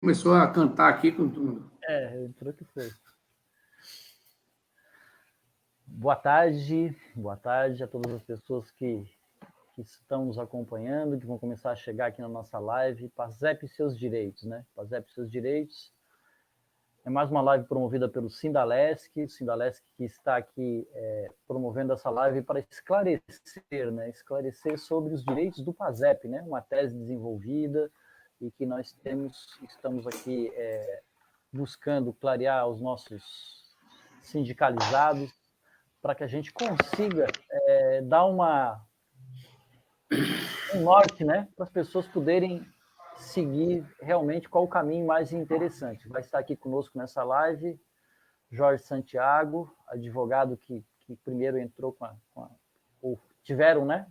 Começou a cantar aqui com tudo. Entrou que foi. Boa tarde a todas as pessoas que estão nos acompanhando, que vão começar a chegar aqui na nossa live. PASEP e seus direitos, né? PASEP e seus direitos. É mais uma live promovida pelo Sindalesc, que está aqui promovendo essa live para esclarecer, né? Esclarecer sobre os direitos do PASEP, né? Uma tese desenvolvida e que nós estamos aqui buscando clarear os nossos sindicalizados para que a gente consiga dar um norte, né, para as pessoas poderem seguir realmente qual o caminho mais interessante. Vai estar aqui conosco nessa live Jorge Santiago, advogado que primeiro entrou ou tiveram, né,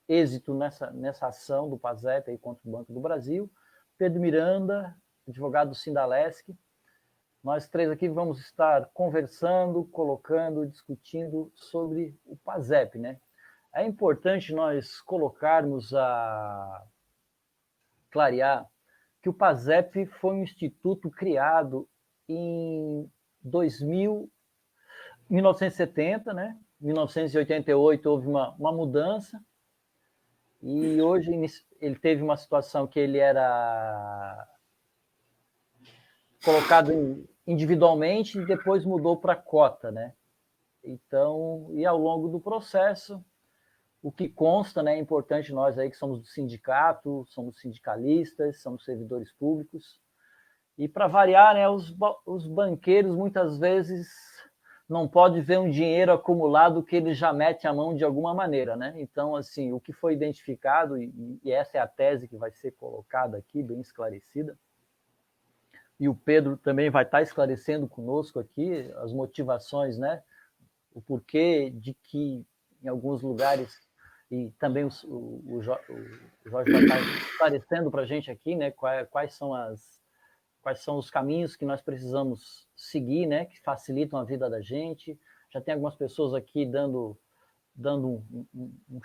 êxito nessa ação do PASEP aí contra o Banco do Brasil. Pedro Miranda, advogado do Sindalesc. Nós três aqui vamos estar conversando, colocando, discutindo sobre o PASEP, né? É importante nós colocarmos clarear que o PASEP foi um instituto criado em 1970, né? 1988 houve uma mudança e hoje ele teve uma situação que ele era colocado individualmente e depois mudou para cota, né? Então, e ao longo do processo, o que consta, né, é importante nós aí que somos do sindicato, somos sindicalistas, somos servidores públicos, e para variar, né, os banqueiros muitas vezes não pode ver um dinheiro acumulado que ele já mete a mão de alguma maneira, né? Então, assim, o que foi identificado, e essa é a tese que vai ser colocada aqui, bem esclarecida, e o Pedro também vai estar esclarecendo conosco aqui as motivações, né? O porquê de que em alguns lugares, e também o Jorge vai estar esclarecendo para a gente aqui, né? Quais são os caminhos que nós precisamos seguir, né? Que facilitam a vida da gente. Já tem algumas pessoas aqui dando um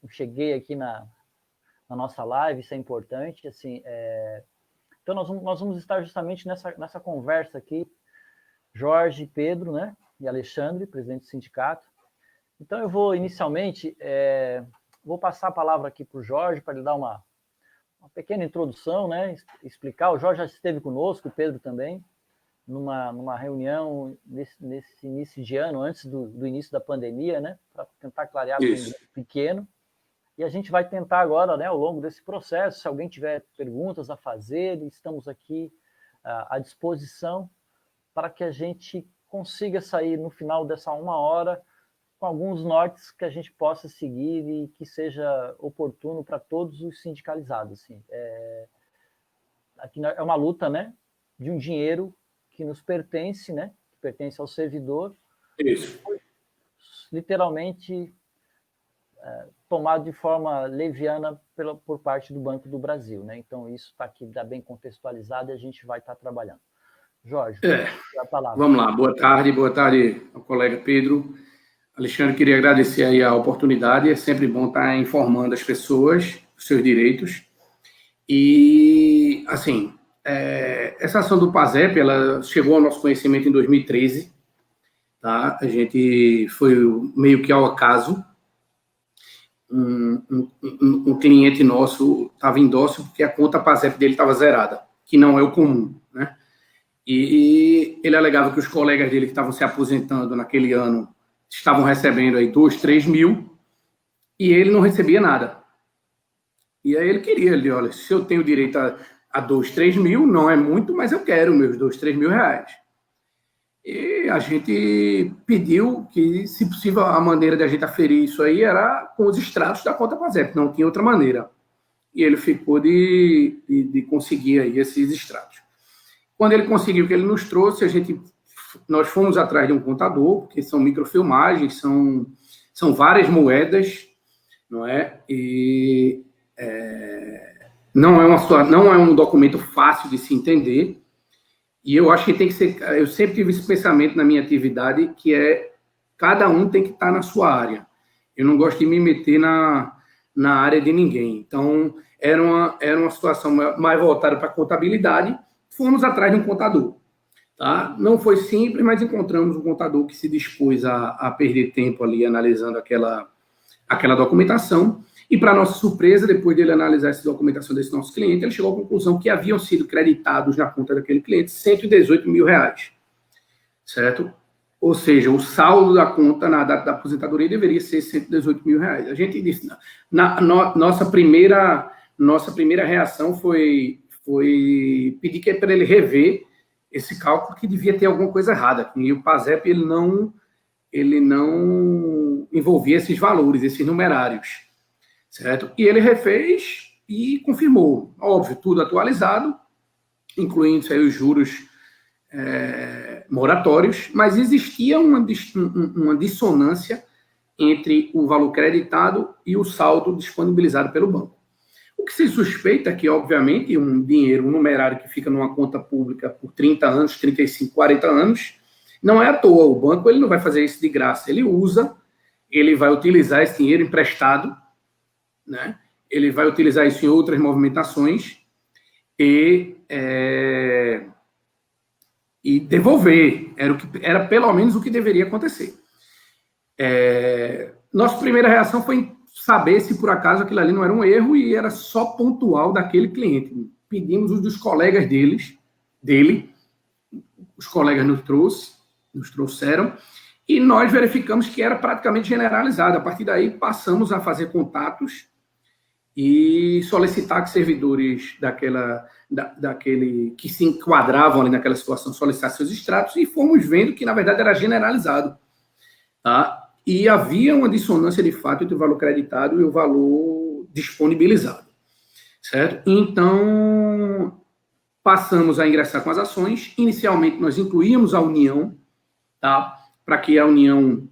cheguei aqui na nossa live, isso é importante, assim, então, nós vamos estar justamente nessa conversa aqui, Jorge, Pedro, né, e Alexandre, presidente do sindicato. Então, eu vou, inicialmente, vou passar a palavra aqui para o Jorge, para ele dar uma pequena introdução, né, explicar. O Jorge já esteve conosco, o Pedro também, numa reunião nesse início de ano, antes do início da pandemia, né, para tentar clarear com um grupo pequeno. E a gente vai tentar agora, né, ao longo desse processo, se alguém tiver perguntas a fazer, estamos aqui à disposição para que a gente consiga sair no final dessa 1 hora com alguns nortes que a gente possa seguir e que seja oportuno para todos os sindicalizados. Assim. Aqui é uma luta, né, de um dinheiro que nos pertence, né, que pertence ao servidor. Isso. Literalmente tomado de forma leviana por parte do Banco do Brasil, né? Então, isso está aqui tá bem contextualizado e a gente vai estar trabalhando. Jorge, a palavra. Vamos lá, boa tarde ao colega Pedro. Alexandre, queria agradecer aí a oportunidade, é sempre bom estar informando as pessoas dos seus direitos. E, assim, essa ação do PASEP, ela chegou ao nosso conhecimento em 2013, tá? A gente foi meio que ao acaso. Um cliente nosso estava em dócil porque a conta PASEP dele estava zerada, que não é o comum, né? E ele alegava que os colegas dele que estavam se aposentando naquele ano estavam recebendo aí 2, 3 mil e ele não recebia nada. E aí ele disse, olha, se eu tenho direito a 2, 3 mil, não é muito, mas eu quero meus 2, 3 mil reais. E a gente pediu que, se possível, a maneira de a gente aferir isso aí era com os extratos da conta PASEP, não tinha outra maneira. E ele ficou de conseguir aí esses extratos. Quando ele conseguiu o que ele nos trouxe, nós fomos atrás de um contador, porque são microfilmagens, são várias moedas, não é? E não é um documento fácil de se entender. E eu acho que tem que ser... Eu sempre tive esse pensamento na minha atividade, que cada um tem que estar na sua área. Eu não gosto de me meter na área de ninguém. Então, era uma situação mais voltada para a contabilidade, fomos atrás de um contador. Tá? Não foi simples, mas encontramos um contador que se dispôs a perder tempo ali analisando aquela documentação. E, para nossa surpresa, depois dele analisar essa documentação desse nosso cliente, ele chegou à conclusão que haviam sido creditados na conta daquele cliente R$118 mil. Certo? Ou seja, o saldo da conta na data da aposentadoria deveria ser R$118 mil. A gente disse, nossa primeira reação foi pedir para ele rever esse cálculo, que devia ter alguma coisa errada. E o PASEP ele não envolvia esses valores, esses numerários. Certo? E ele refez e confirmou. Óbvio, tudo atualizado, incluindo aí os juros moratórios, mas existia uma dissonância entre o valor creditado e o saldo disponibilizado pelo banco. O que se suspeita é que, obviamente, um numerário que fica numa conta pública por 30 anos, 35, 40 anos, não é à toa. O banco ele não vai fazer isso de graça. Ele vai utilizar esse dinheiro emprestado, né? Ele vai utilizar isso em outras movimentações e devolver. Era pelo menos o que deveria acontecer. Nossa primeira reação foi saber se por acaso aquilo ali não era um erro e era só pontual daquele cliente. Pedimos os dos colegas dele, os colegas nos trouxeram, e nós verificamos que era praticamente generalizado. A partir daí, passamos a fazer contatos e solicitar que servidores daquele que se enquadravam ali naquela situação solicitassem seus extratos, e fomos vendo que, na verdade, era generalizado. Tá? E havia uma dissonância de fato entre o valor creditado e o valor disponibilizado. Certo? Então, passamos a ingressar com as ações. Inicialmente, nós incluímos a União, tá? Para que a União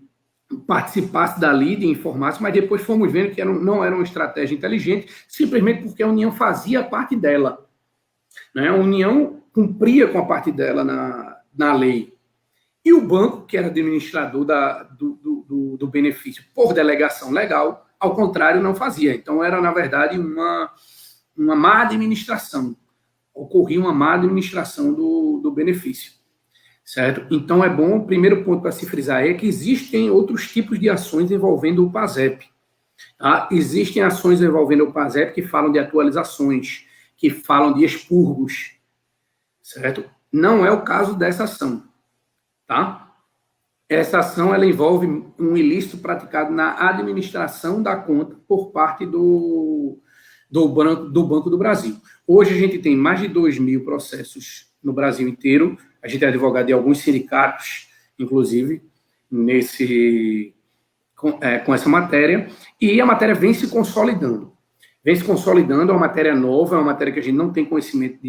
participasse dali, de informasse, mas depois fomos vendo que não era uma estratégia inteligente, simplesmente porque a União fazia parte dela. Né? A União cumpria com a parte dela na lei. E o banco, que era administrador do benefício por delegação legal, ao contrário, não fazia. Então, era, na verdade, uma má administração. Ocorria uma má administração do benefício. Certo? Então, é bom, o primeiro ponto para se frisar é que existem outros tipos de ações envolvendo o PASEP. Tá? Existem ações envolvendo o PASEP que falam de atualizações, que falam de expurgos. Certo? Não é o caso dessa ação. Tá? Essa ação ela envolve um ilícito praticado na administração da conta por parte do Banco do Brasil. Hoje a gente tem mais de 2.000 processos no Brasil inteiro. A gente é advogado de alguns sindicatos, inclusive, com essa matéria, e a matéria vem se consolidando. É uma matéria nova, é uma matéria que a gente não tem conhecimento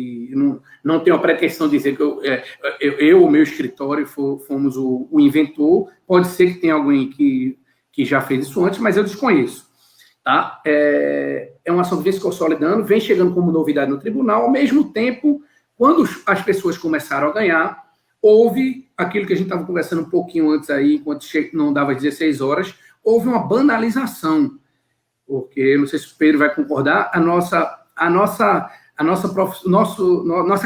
não tenho a pretensão de dizer que eu o meu escritório, fomos o inventor. Pode ser que tenha alguém que já fez isso antes, mas eu desconheço. Tá? É uma ação que vem se consolidando, vem chegando como novidade no tribunal. Ao mesmo tempo, quando as pessoas começaram a ganhar, houve aquilo que a gente estava conversando um pouquinho antes aí, enquanto não dava 16 horas, houve uma banalização. Porque, não sei se o Pedro vai concordar, a nossa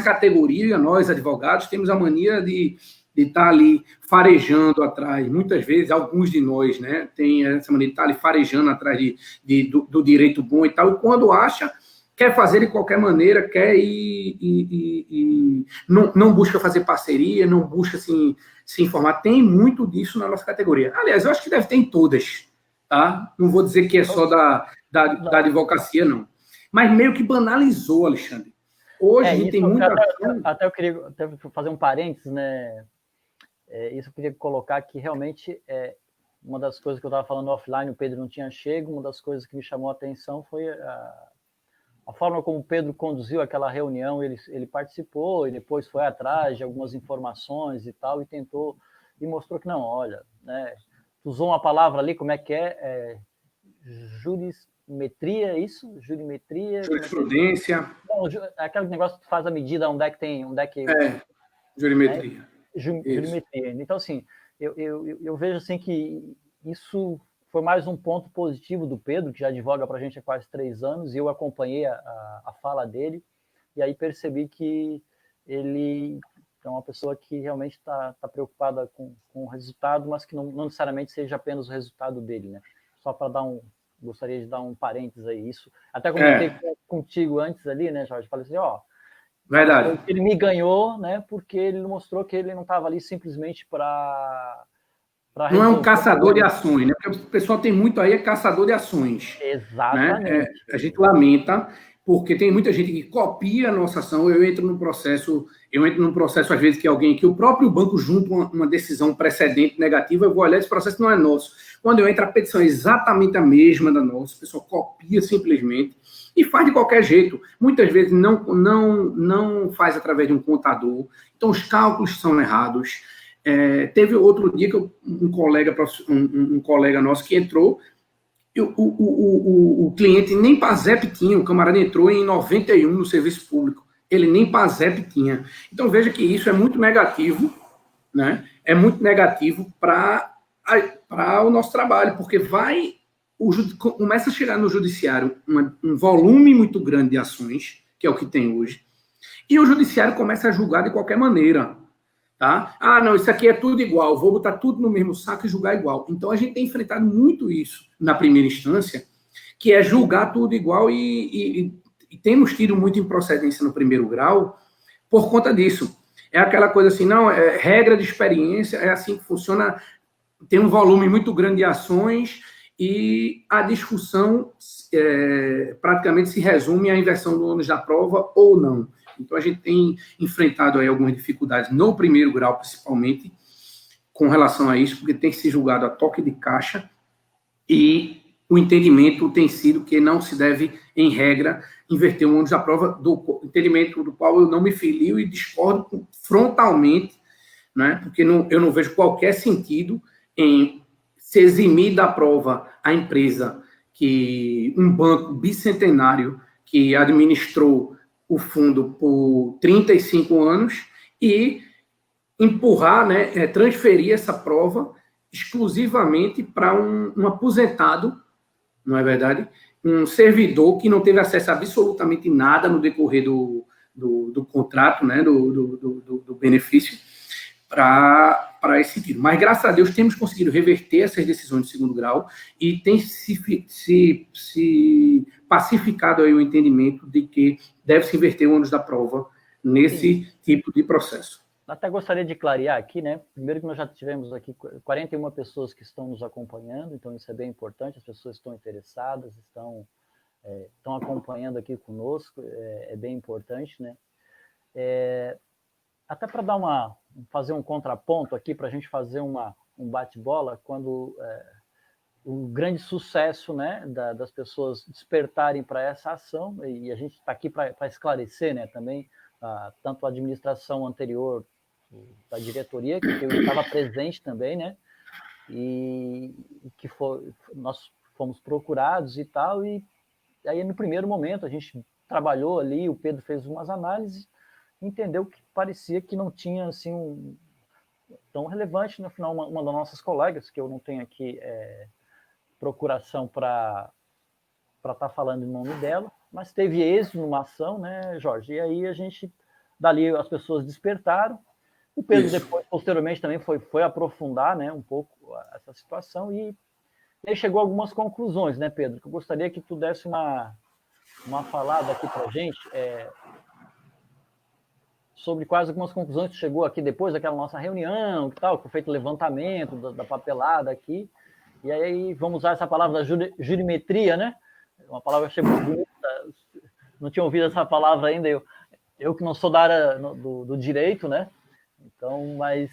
categoria, nós advogados, temos a mania de estar ali farejando atrás, muitas vezes, alguns de nós, né, tem essa mania de estar ali farejando atrás do direito bom e tal, e quando acha, quer fazer de qualquer maneira, quer ir não busca fazer parceria, não busca se informar. Tem muito disso na nossa categoria. Aliás, eu acho que deve ter em todas. Tá? Não vou dizer que é só da advocacia, não. Mas meio que banalizou, Alexandre. Hoje a gente tem muita... Até eu queria fazer um parênteses, né? Isso eu queria colocar que realmente uma das coisas que eu estava falando offline, o Pedro não tinha chego, uma das coisas que me chamou a atenção foi a forma como o Pedro conduziu aquela reunião. Ele participou e depois foi atrás de algumas informações e tal, e mostrou que não, olha, né? Usou uma palavra ali, como é que jurismetria, isso? Jurimetria? Jurisprudência. Não, aquele negócio que faz a medida onde é que... Jurimetria. Jurimetria. Então, assim, eu vejo assim que isso foi mais um ponto positivo do Pedro, que já advoga para a gente há quase 3 anos, e eu acompanhei a fala dele, e aí percebi que ele é uma pessoa que realmente está preocupada com o resultado, mas que não necessariamente seja apenas o resultado dele, né? Só para gostaria de dar um parênteses aí, isso. Até comentei contigo antes ali, né, Jorge? Falei assim, verdade. Ele me ganhou, né? Porque ele mostrou que ele não estava ali simplesmente para não é um caçador de ações, né? Porque o pessoal tem muito aí, é caçador de ações. Exatamente. Né? A gente lamenta, porque tem muita gente que copia a nossa ação. Eu entro num processo, às vezes, que o próprio banco junta uma decisão precedente negativa, eu vou olhar, esse processo não é nosso. Quando eu entro, a petição é exatamente a mesma da nossa, o pessoal copia simplesmente e faz de qualquer jeito. Muitas vezes não faz através de um contador, então os cálculos são errados. Teve outro dia que um colega nosso que entrou, o cliente nem PASEP tinha, o camarada entrou em 91 no serviço público, ele nem PASEP tinha. Então veja que isso é muito negativo, né? É muito negativo para o nosso trabalho, porque começa a chegar no judiciário um volume muito grande de ações, que é o que tem hoje, e o judiciário começa a julgar de qualquer maneira. Tá? Não, isso aqui é tudo igual, vou botar tudo no mesmo saco e julgar igual. Então, a gente tem enfrentado muito isso na primeira instância, que é julgar tudo igual e temos tido muita improcedência no primeiro grau por conta disso. É aquela coisa assim, não, regra de experiência, é assim que funciona, tem um volume muito grande de ações e a discussão praticamente se resume à inversão do ônus da prova ou não. Então, a gente tem enfrentado aí algumas dificuldades no primeiro grau, principalmente, com relação a isso, porque tem que ser julgado a toque de caixa e o entendimento tem sido que não se deve, em regra, inverter o ônus da prova, do entendimento do qual eu não me filio e discordo frontalmente, né? Porque eu não vejo qualquer sentido em se eximir da prova a empresa que um banco bicentenário que administrou o fundo por 35 anos e empurrar, né, transferir essa prova exclusivamente para um aposentado, não é verdade? Um servidor que não teve acesso a absolutamente nada no decorrer do contrato, né, do benefício, para esse sentido. Mas, graças a Deus, temos conseguido reverter essas decisões de segundo grau e tem se pacificado aí o entendimento de que deve-se inverter o ônus da prova nesse tipo de processo. Até gostaria de clarear aqui, né? Primeiro que nós já tivemos aqui 41 pessoas que estão nos acompanhando, então isso é bem importante, as pessoas estão interessadas, estão acompanhando aqui conosco, é bem importante, né? Até para fazer um contraponto aqui, para a gente fazer um bate-bola, quando o grande sucesso, né, das pessoas despertarem para essa ação, e a gente está aqui para esclarecer, né, também, tanto a administração anterior da diretoria, que eu estava presente também, né, e que nós fomos procurados e tal, e aí no primeiro momento a gente trabalhou ali, o Pedro fez umas análises, entendeu que parecia que não tinha assim tão relevante. No final, uma das nossas colegas, que eu não tenho aqui procuração para estar falando em nome dela, mas teve êxito numa ação, né, Jorge? E aí dali as pessoas despertaram. O Pedro depois, posteriormente, também foi aprofundar, né, um pouco essa situação e aí chegou a algumas conclusões, né, Pedro? Que eu gostaria que tu desse uma falada aqui para a gente, sobre quais algumas conclusões que chegou aqui depois daquela nossa reunião, que foi feito o levantamento da papelada aqui, e aí vamos usar essa palavra da jurimetria, né? Uma palavra que eu achei muito bonita, não tinha ouvido essa palavra ainda, eu que não sou da área do direito, né? Então, mas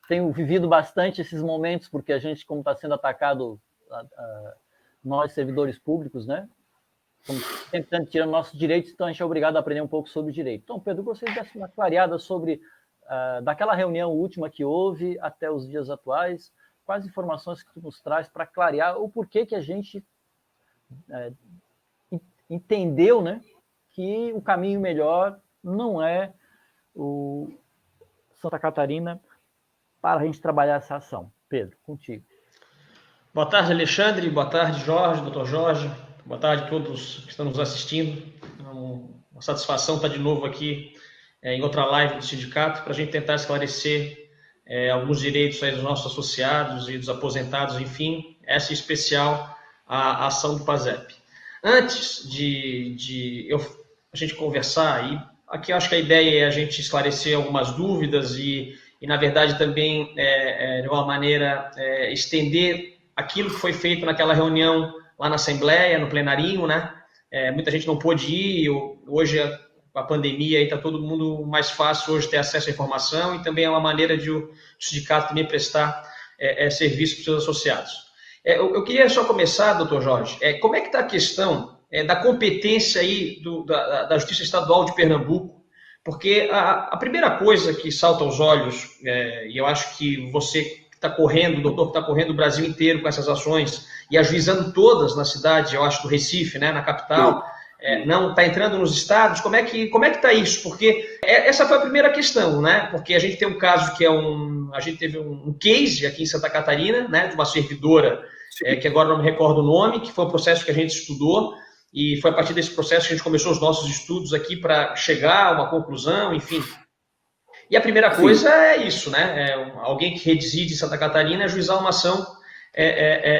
tenho vivido bastante esses momentos, porque a gente, como está sendo atacado, nós servidores públicos, né? Estamos sempre tirando nossos direitos, então a gente é obrigado a aprender um pouco sobre direito. Então, Pedro, eu gostaria de dar uma clareada sobre, daquela reunião última que houve até os dias atuais, quais informações que tu nos traz para clarear o porquê que a gente entendeu, né, que o caminho melhor não é o Santa Catarina para a gente trabalhar essa ação. Pedro, contigo. Boa tarde, Alexandre. Boa tarde, Jorge, doutor Jorge. Boa tarde a todos que estão nos assistindo. Uma satisfação estar de novo aqui em outra live do sindicato para a gente tentar esclarecer alguns direitos aí dos nossos associados e dos aposentados, enfim, essa em especial a ação do PASEP. Antes de a gente conversar, e aqui eu acho que a ideia é a gente esclarecer algumas dúvidas e na verdade, também, de uma maneira, estender aquilo que foi feito naquela reunião lá na Assembleia, no plenarinho, né? Muita gente não pôde ir, hoje a pandemia está todo mundo mais fácil hoje ter acesso à informação e também é uma maneira de o sindicato também prestar serviço para os seus associados. Eu queria só começar, doutor Jorge, como é que está a questão da competência aí da Justiça Estadual de Pernambuco? Porque a primeira coisa que salta aos olhos, e eu acho que você que está correndo, o doutor que está correndo o Brasil inteiro com essas ações e ajuizando todas na cidade, eu acho, do Recife, né, na capital, não está entrando nos estados, como é que está isso? Porque essa foi a primeira questão, né? Porque a gente tem um caso que a gente teve um case aqui em Santa Catarina, né, de uma servidora, que agora não me recordo o nome, que foi um processo que a gente estudou, e foi a partir desse processo que a gente começou os nossos estudos aqui para chegar a uma conclusão, enfim. E a primeira coisa é isso, né? Alguém que reside em Santa Catarina ajuizar uma ação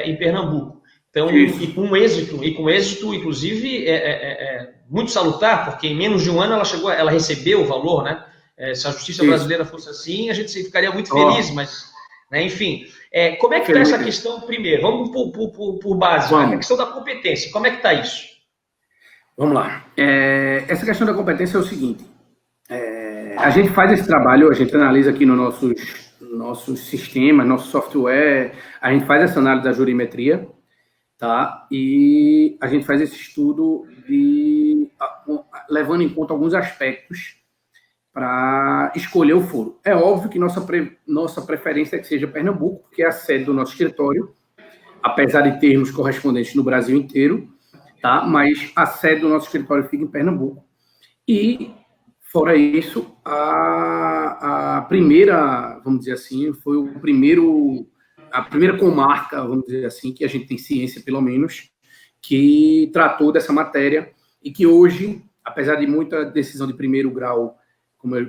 em Pernambuco. Então, e com êxito, inclusive, muito salutar, porque em menos de um ano ela recebeu o valor, né? Se a justiça brasileira fosse assim, a gente ficaria muito feliz, mas, né, enfim. Como é que está essa questão primeiro? Vamos por base, a questão da competência, como é que está isso? Vamos lá. Essa questão da competência é o seguinte. A gente faz esse trabalho, a gente analisa aqui no nossos sistemas, nosso software, a gente faz essa análise da jurimetria, tá? E a gente faz esse estudo levando em conta alguns aspectos para escolher o foro. É óbvio que nossa preferência é que seja Pernambuco, porque é a sede do nosso escritório, apesar de termos correspondentes no Brasil inteiro, tá? Mas a sede do nosso escritório fica em Pernambuco. E, fora isso, a primeira, vamos dizer assim, foi a primeira comarca, vamos dizer assim, que a gente tem ciência, pelo menos, que tratou dessa matéria e que hoje, apesar de muita decisão de primeiro grau,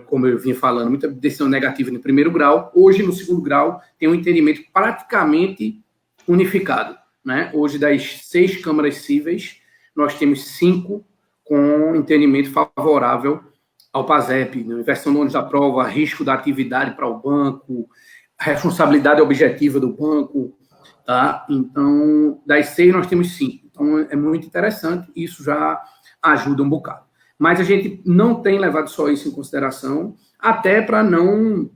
como eu vinha falando, muita decisão negativa no primeiro grau, hoje, no segundo grau, tem um entendimento praticamente unificado, né? Hoje, das 6 câmaras cíveis, nós temos 5 com entendimento favorável ao PASEP, né? Inversão do ônus da prova, risco da atividade para o banco, responsabilidade objetiva do banco, tá? Então, das 6, nós temos 5. Então, é muito interessante, isso já ajuda um bocado. Mas a gente não tem levado só isso em consideração, até para não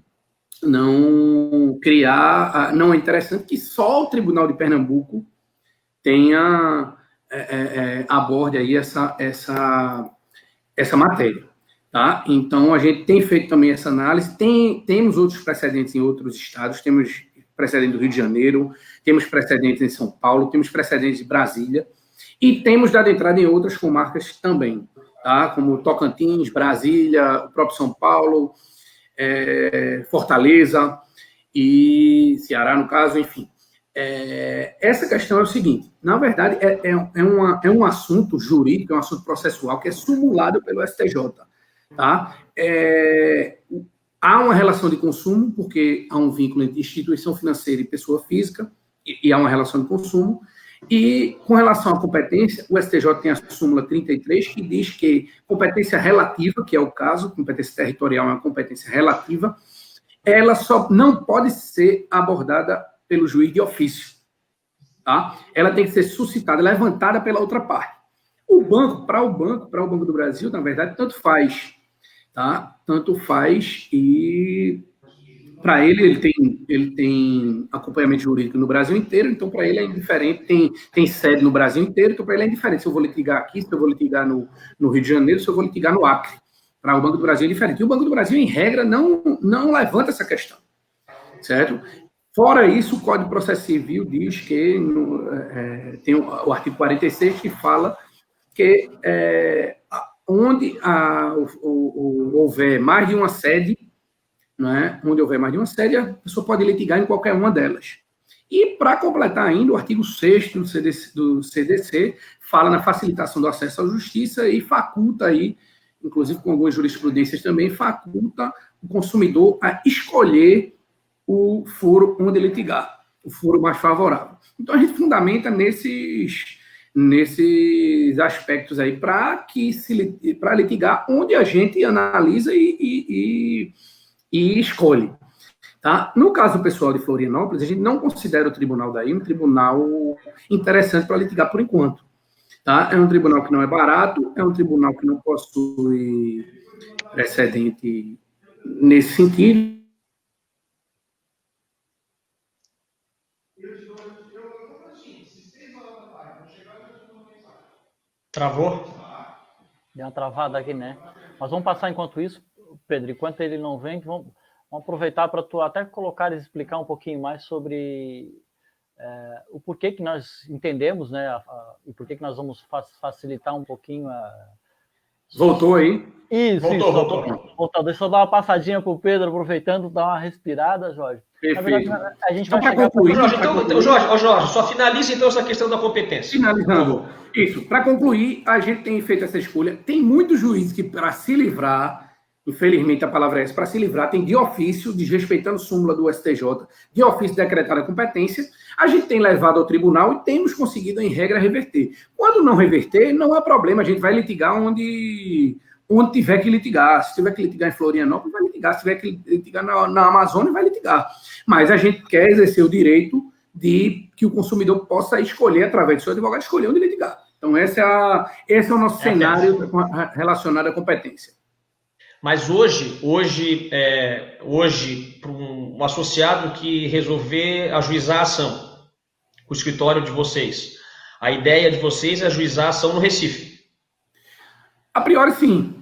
criar... Não é interessante que só o Tribunal de Pernambuco aborde aí essa matéria. Tá? Então, a gente tem feito também essa análise, temos outros precedentes em outros estados, temos precedente do Rio de Janeiro, temos precedentes em São Paulo, temos precedentes de Brasília, e temos dado entrada em outras comarcas também, tá? Como Tocantins, Brasília, o próprio São Paulo, Fortaleza e Ceará, no caso, enfim. Essa questão é o seguinte, na verdade, é um assunto jurídico, é um assunto processual que é simulado pelo STJ. Tá? Há uma relação de consumo, porque há um vínculo entre instituição financeira e pessoa física, e há uma relação de consumo, e com relação à competência, o STJ tem a súmula 33, que diz que competência relativa, que é o caso, competência territorial é uma competência relativa, ela só não pode ser abordada pelo juiz de ofício. Tá? Ela tem que ser suscitada, levantada pela outra parte. Para o Banco do Brasil, na verdade, tanto faz. Tá? Tanto faz, e para ele tem acompanhamento jurídico no Brasil inteiro, então para ele é indiferente, tem sede no Brasil inteiro, então para ele é indiferente se eu vou litigar aqui, se eu vou litigar no Rio de Janeiro, se eu vou litigar no Acre. Para o Banco do Brasil é diferente. E o Banco do Brasil, em regra, não levanta essa questão, certo? Fora isso, o Código de Processo Civil diz que tem o artigo 46 que fala que onde houver mais de uma sede, né? Onde houver mais de uma sede, a pessoa pode litigar em qualquer uma delas. E, para completar ainda, o artigo 6º do CDC fala na facilitação do acesso à justiça e faculta aí inclusive com algumas jurisprudências também, faculta o consumidor a escolher o foro onde litigar, o foro mais favorável. Então, a gente fundamenta nesses aspectos aí para litigar onde a gente analisa e escolhe. Tá? No caso pessoal de Florianópolis, a gente não considera o tribunal daí um tribunal interessante para litigar por enquanto. Tá? É um tribunal que não é barato, é um tribunal que não possui precedente nesse sentido. Travou? Deu uma travada aqui, né? Mas vamos passar enquanto isso, Pedro, enquanto ele não vem, vamos aproveitar para tu até colocar e explicar um pouquinho mais sobre o porquê que nós entendemos, né? E porquê que nós vamos facilitar um pouquinho a... Voltou aí? Isso, voltou. Deixa eu dar uma passadinha para o Pedro, aproveitando, dar uma respirada, Jorge. Perfeito. Na verdade, a gente então, vai chegar... concluir, Jorge, só finaliza então essa questão da competência. Finalizando. Isso, para concluir, a gente tem feito essa escolha. Tem muitos juízes que, para se livrar, infelizmente a palavra é essa, para se livrar, tem de ofício, desrespeitando súmula do STJ, de ofício decretar a competência, a gente tem levado ao tribunal e temos conseguido, em regra, reverter. Quando não reverter, não há problema, a gente vai litigar onde tiver que litigar. Se tiver que litigar em Florianópolis, vai litigar. Se tiver que litigar na Amazônia, vai litigar. Mas a gente quer exercer o direito de que o consumidor possa escolher, através do seu advogado, escolher onde litigar. Então, esse é o nosso cenário relacionado à competência. Mas hoje para um associado que resolver ajuizar a ação, o escritório de vocês, a ideia de vocês é ajuizar a ação no Recife? A priori, sim.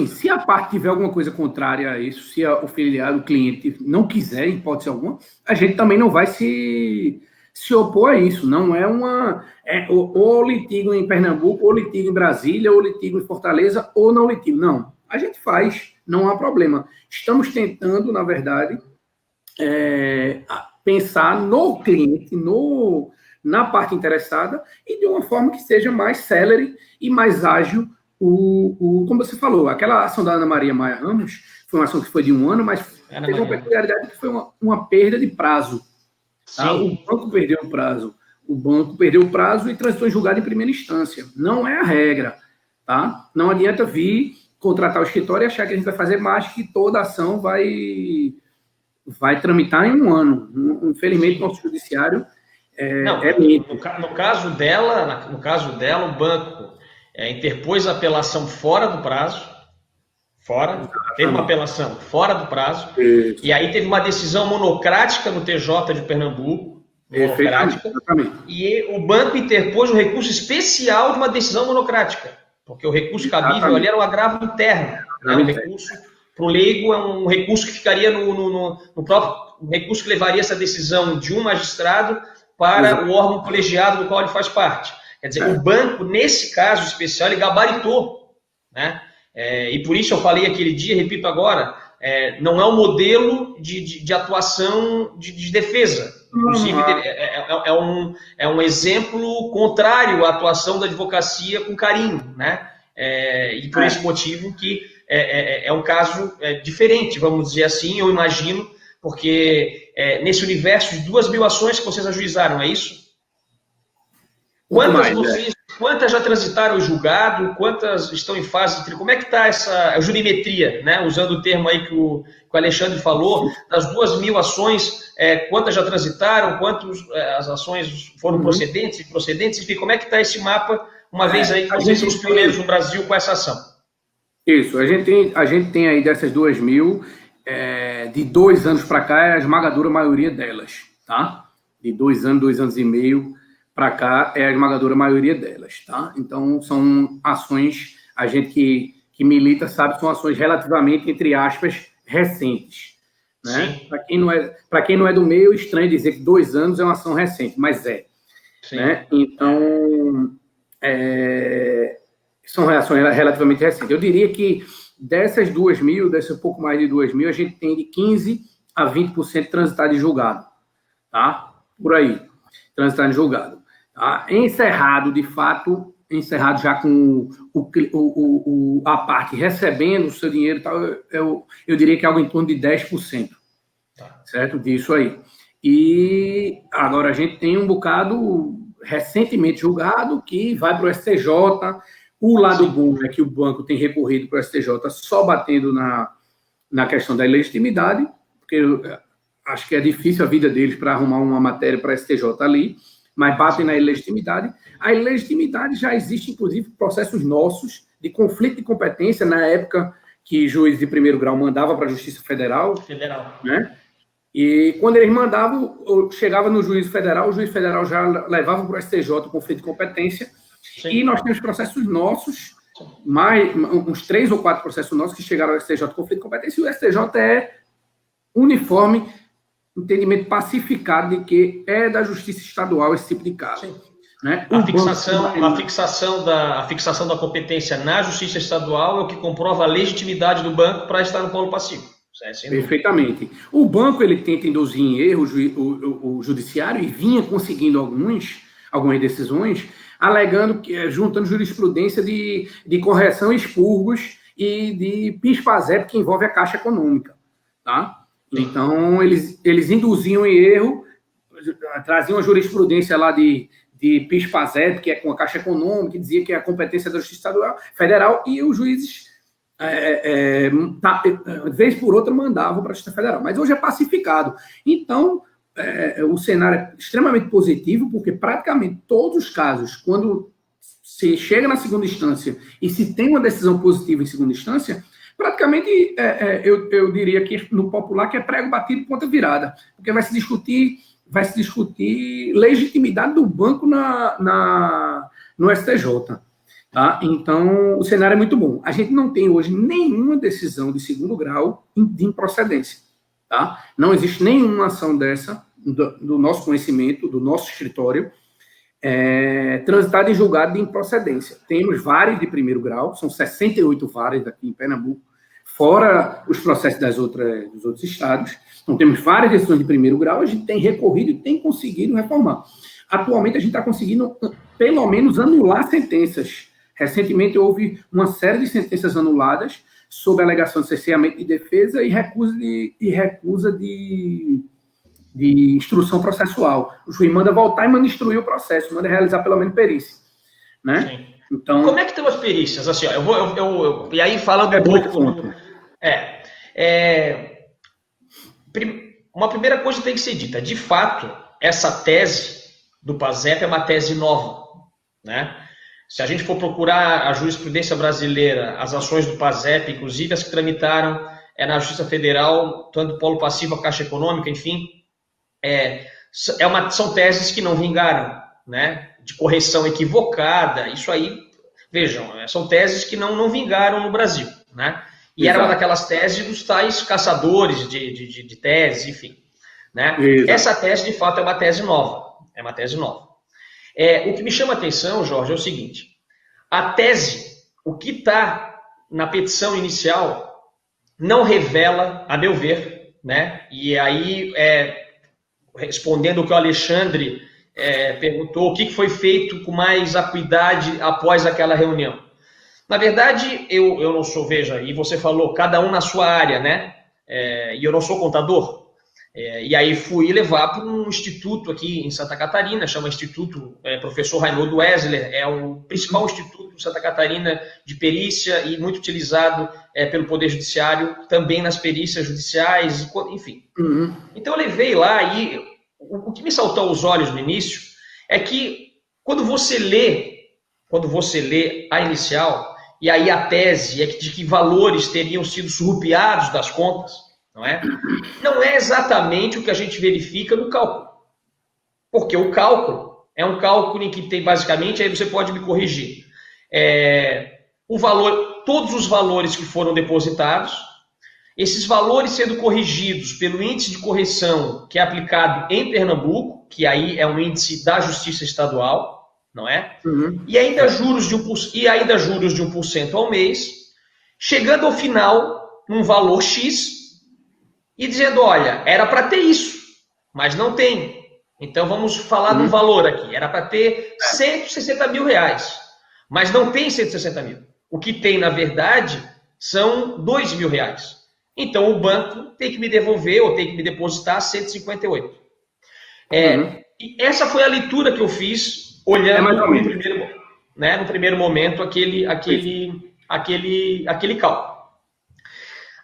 Se a parte tiver alguma coisa contrária a isso, se o filiado, o cliente, não quiser, em hipótese alguma, a gente também não vai se opor a isso. Não é ou litigo em Pernambuco, ou litigo em Brasília, ou litigo em Fortaleza, ou não litigo. Não. A gente faz, não há problema. Estamos tentando, na verdade, pensar no cliente, na parte interessada, e de uma forma que seja mais célere e mais ágil. Como você falou, aquela ação da Ana Maria Maia Ramos foi uma ação que foi de 1 ano, mas teve uma peculiaridade que foi uma perda de prazo. Tá? O banco perdeu o prazo e transitou em julgado em primeira instância. Não é a regra. Tá? Não adianta vir contratar o escritório e achar que a gente vai fazer mais, que toda a ação vai tramitar em 1 ano. Infelizmente, nosso judiciário no caso dela, o banco interpôs a apelação fora do prazo, teve uma apelação fora do prazo, isso. E aí teve uma decisão monocrática no TJ de Pernambuco, e o banco interpôs um recurso especial de uma decisão monocrática, porque o recurso cabível ali era um agravo interno, né? Um recurso para o leigo é um recurso que ficaria no próprio recurso que levaria essa decisão de um magistrado para o órgão colegiado do qual ele faz parte. Quer dizer, o banco, nesse caso especial, ele gabaritou, né? E por isso eu falei aquele dia, repito agora, não é um modelo de atuação de defesa. Inclusive, é um exemplo contrário à atuação da advocacia com carinho, né? E por esse motivo que é um caso diferente, vamos dizer assim, eu imagino, porque nesse universo de 2.000 ações que vocês ajuizaram, é isso? Quantas já transitaram o julgado? Quantas estão em fase de... Como é que está essa jurimetria, né? Usando o termo aí que o Alexandre falou, das 2.000 ações, quantas já transitaram, quantas as ações foram procedentes, enfim, como é que está esse mapa, uma vez aí que vocês são os pioneiros no Brasil com essa ação? Isso, a gente tem aí dessas 2.000, de 2 anos para cá, é a esmagadora maioria delas, tá? De 2 anos, 2 anos e meio para cá é a esmagadora maioria delas, tá? Então, são ações, a gente que milita sabe, são ações relativamente, entre aspas, recentes, né? Para quem não é do meio, é estranho dizer que 2 anos é uma ação recente, mas né? Então, são ações relativamente recentes. Eu diria que dessas 2.000, desse pouco mais de 2.000, a gente tem de 15% a 20% transitado em julgado, tá? Por aí, transitado em julgado. Tá? Encerrado, de fato, encerrado já com a parte recebendo o seu dinheiro e tal, eu diria que é algo em torno de 10%, certo? Disso aí. E agora a gente tem um bocado recentemente julgado que vai para o STJ. O lado bom é que o banco tem recorrido para o STJ só batendo na questão da ilegitimidade, porque eu acho que é difícil a vida deles para arrumar uma matéria para o STJ ali, mas batem na ilegitimidade. A ilegitimidade já existe, inclusive, processos nossos de conflito de competência, na época que juiz de primeiro grau mandava para a Justiça Federal. Né? E quando eles mandavam, chegava no juiz federal, o juiz federal já levava para o STJ o conflito de competência. Sim. E nós temos processos nossos, uns 3 ou 4 processos nossos que chegaram ao STJ conflito de competência, e o STJ é uniforme, entendimento pacificado de que é da Justiça Estadual esse tipo de caso. Né? A fixação da competência na Justiça Estadual é o que comprova a legitimidade do banco para estar no polo passivo. Perfeitamente. O banco ele tenta induzir em erro o judiciário e vinha conseguindo algumas decisões, alegando que juntando jurisprudência de correção, expurgos e de PIS/PASEP que envolve a Caixa Econômica, tá? Então eles induziam em erro, traziam a jurisprudência lá de PIS/PASEP, que é com a Caixa Econômica, que dizia que é a competência da Justiça Federal, e os juízes de vez por outra mandavam para a Justiça Federal, mas hoje é pacificado. Então, o cenário é extremamente positivo, porque praticamente todos os casos, quando se chega na segunda instância e se tem uma decisão positiva em segunda instância, praticamente eu diria que no popular que é prego batido ponta virada, porque vai se discutir legitimidade do banco no STJ. Tá? Então, o cenário é muito bom. A gente não tem hoje nenhuma decisão de segundo grau de improcedência. Tá? Não existe nenhuma ação dessa, do nosso conhecimento, do nosso escritório, transitada em julgado de improcedência. Temos vários de primeiro grau, são 68 várias aqui em Pernambuco, fora os processos dos outros estados. Então, temos várias decisões de primeiro grau, a gente tem recorrido e tem conseguido reformar. Atualmente, a gente está conseguindo, pelo menos, anular sentenças. Recentemente, houve uma série de sentenças anuladas sob alegação de cerceamento de defesa e recusa de instrução processual. O juiz manda voltar e manda instruir o processo, manda realizar pelo menos perícia. Né? Sim. Então, como é que estão as perícias? Assim, ó, e aí falando um pouco... Uma primeira coisa tem que ser dita. De fato, essa tese do PASEP é uma tese nova. Né? Se a gente for procurar a jurisprudência brasileira, as ações do PASEP, inclusive as que tramitaram na Justiça Federal, tanto do polo passivo, a Caixa Econômica, enfim, são teses que não vingaram, né? De correção equivocada, isso aí, vejam, são teses que não vingaram no Brasil, né? E era uma daquelas teses dos tais caçadores de teses, enfim. Né? Essa tese, de fato, é uma tese nova. O que me chama a atenção, Jorge, é o seguinte. A tese, o que está na petição inicial, não revela, a meu ver, né? E aí, respondendo o que o Alexandre perguntou, o que foi feito com mais acuidade após aquela reunião. Na verdade, eu não sou, veja, e você falou, cada um na sua área, né? E eu não sou contador. E aí fui levar para um instituto aqui em Santa Catarina, chama Instituto Professor Raimundo Wesler, é o principal instituto de Santa Catarina de perícia e muito utilizado pelo Poder Judiciário, também nas perícias judiciais, enfim. Uhum. Então eu levei lá e o que me saltou aos olhos no início é que quando você lê a inicial, e aí a tese é de que valores teriam sido surrupiados das contas, não é exatamente o que a gente verifica no cálculo. Porque o cálculo é um cálculo em que tem basicamente, aí você pode me corrigir, todos os valores que foram depositados, esses valores sendo corrigidos pelo índice de correção que é aplicado em Pernambuco, que aí é um índice da Justiça Estadual, não é? Uhum. E ainda juros de 1% ao mês, chegando ao final num valor X, e dizendo, olha, era para ter isso, mas não tem. Então vamos falar do valor aqui. Era para ter R$160 mil. Mas não tem 160 mil. O que tem, na verdade, são R$2.000. Então, o banco tem que me devolver ou tem que me depositar 158. E essa foi a leitura que eu fiz, olhando no primeiro momento aquele cálculo.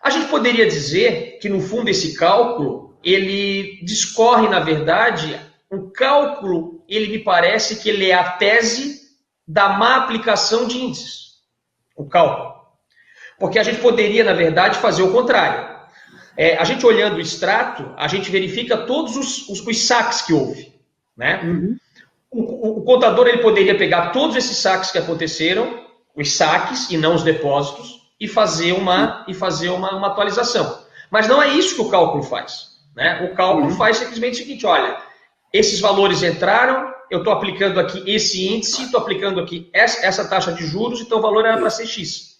A gente poderia dizer que, no fundo, esse cálculo, ele discorre, na verdade, o cálculo, ele me parece que ele é a tese da má aplicação de índices. O cálculo. Porque a gente poderia, na verdade, fazer o contrário. A gente olhando o extrato, a gente verifica todos os saques que houve. Né? O contador ele poderia pegar todos esses saques que aconteceram, os saques e não os depósitos, e fazer uma atualização. Mas não é isso que o cálculo faz. Né? O cálculo faz simplesmente o seguinte: olha, esses valores entraram, eu estou aplicando aqui esse índice, estou aplicando aqui essa taxa de juros, então o valor era para ser X.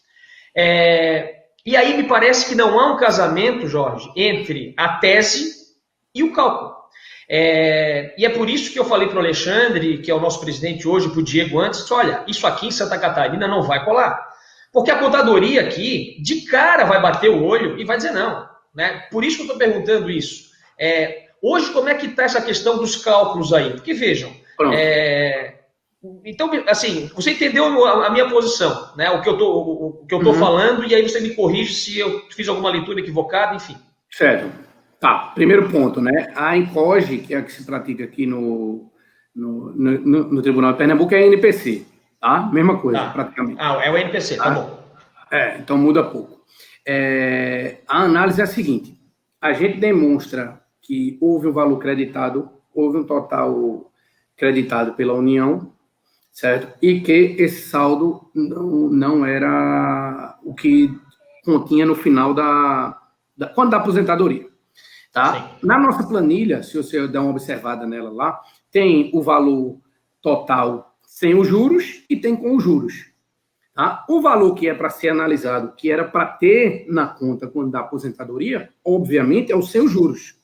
E aí me parece que não há um casamento, Jorge, entre a tese e o cálculo. E é por isso que eu falei para o Alexandre, que é o nosso presidente hoje, para o Diego antes, olha, isso aqui em Santa Catarina não vai colar. Porque a contadoria aqui, de cara, vai bater o olho e vai dizer não. Né? Por isso que eu estou perguntando isso. Hoje, como é que está essa questão dos cálculos aí? Porque, vejam, então, assim, você entendeu a minha posição, né? O que eu estou falando, e aí você me corrige se eu fiz alguma leitura equivocada, enfim. Certo. Tá, primeiro ponto, né? A INCOGE, que é a que se pratica aqui no Tribunal de Pernambuco, é a NPC, tá? Mesma coisa, praticamente. É o NPC, tá bom. Então muda pouco. A análise é a seguinte: a gente demonstra que houve um valor creditado, houve um total creditado pela União, certo? E que esse saldo não era o que continha no final quando da aposentadoria. Tá? Na nossa planilha, se você der uma observada nela lá, tem o valor total sem os juros e tem com os juros. Tá? O valor que é para ser analisado, que era para ter na conta quando da aposentadoria, obviamente é o sem os juros.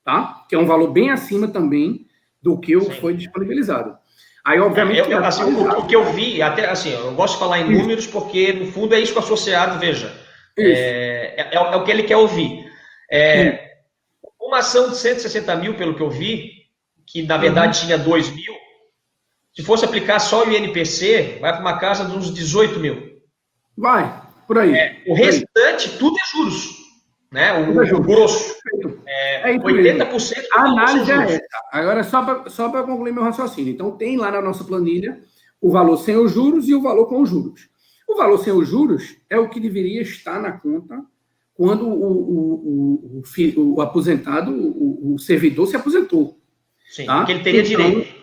Tá? Que é um valor bem acima também do que foi disponibilizado. Aí, obviamente... o que eu vi, até assim, eu gosto de falar em números porque, no fundo, é isso que o associado, veja, é o que ele quer ouvir. Uma ação de 160 mil, pelo que eu vi, que na verdade tinha 2 mil, se fosse aplicar só o INPC, vai para uma casa de uns 18 mil. Vai, por aí. O restante, tudo é juros. Né? O grosso. 80%. A análise é essa. Agora, só para concluir meu raciocínio. Então, tem lá na nossa planilha o valor sem os juros e o valor com os juros. O valor sem os juros é o que deveria estar na conta quando o aposentado, o servidor se aposentou. Sim, tá? Porque ele teria direito.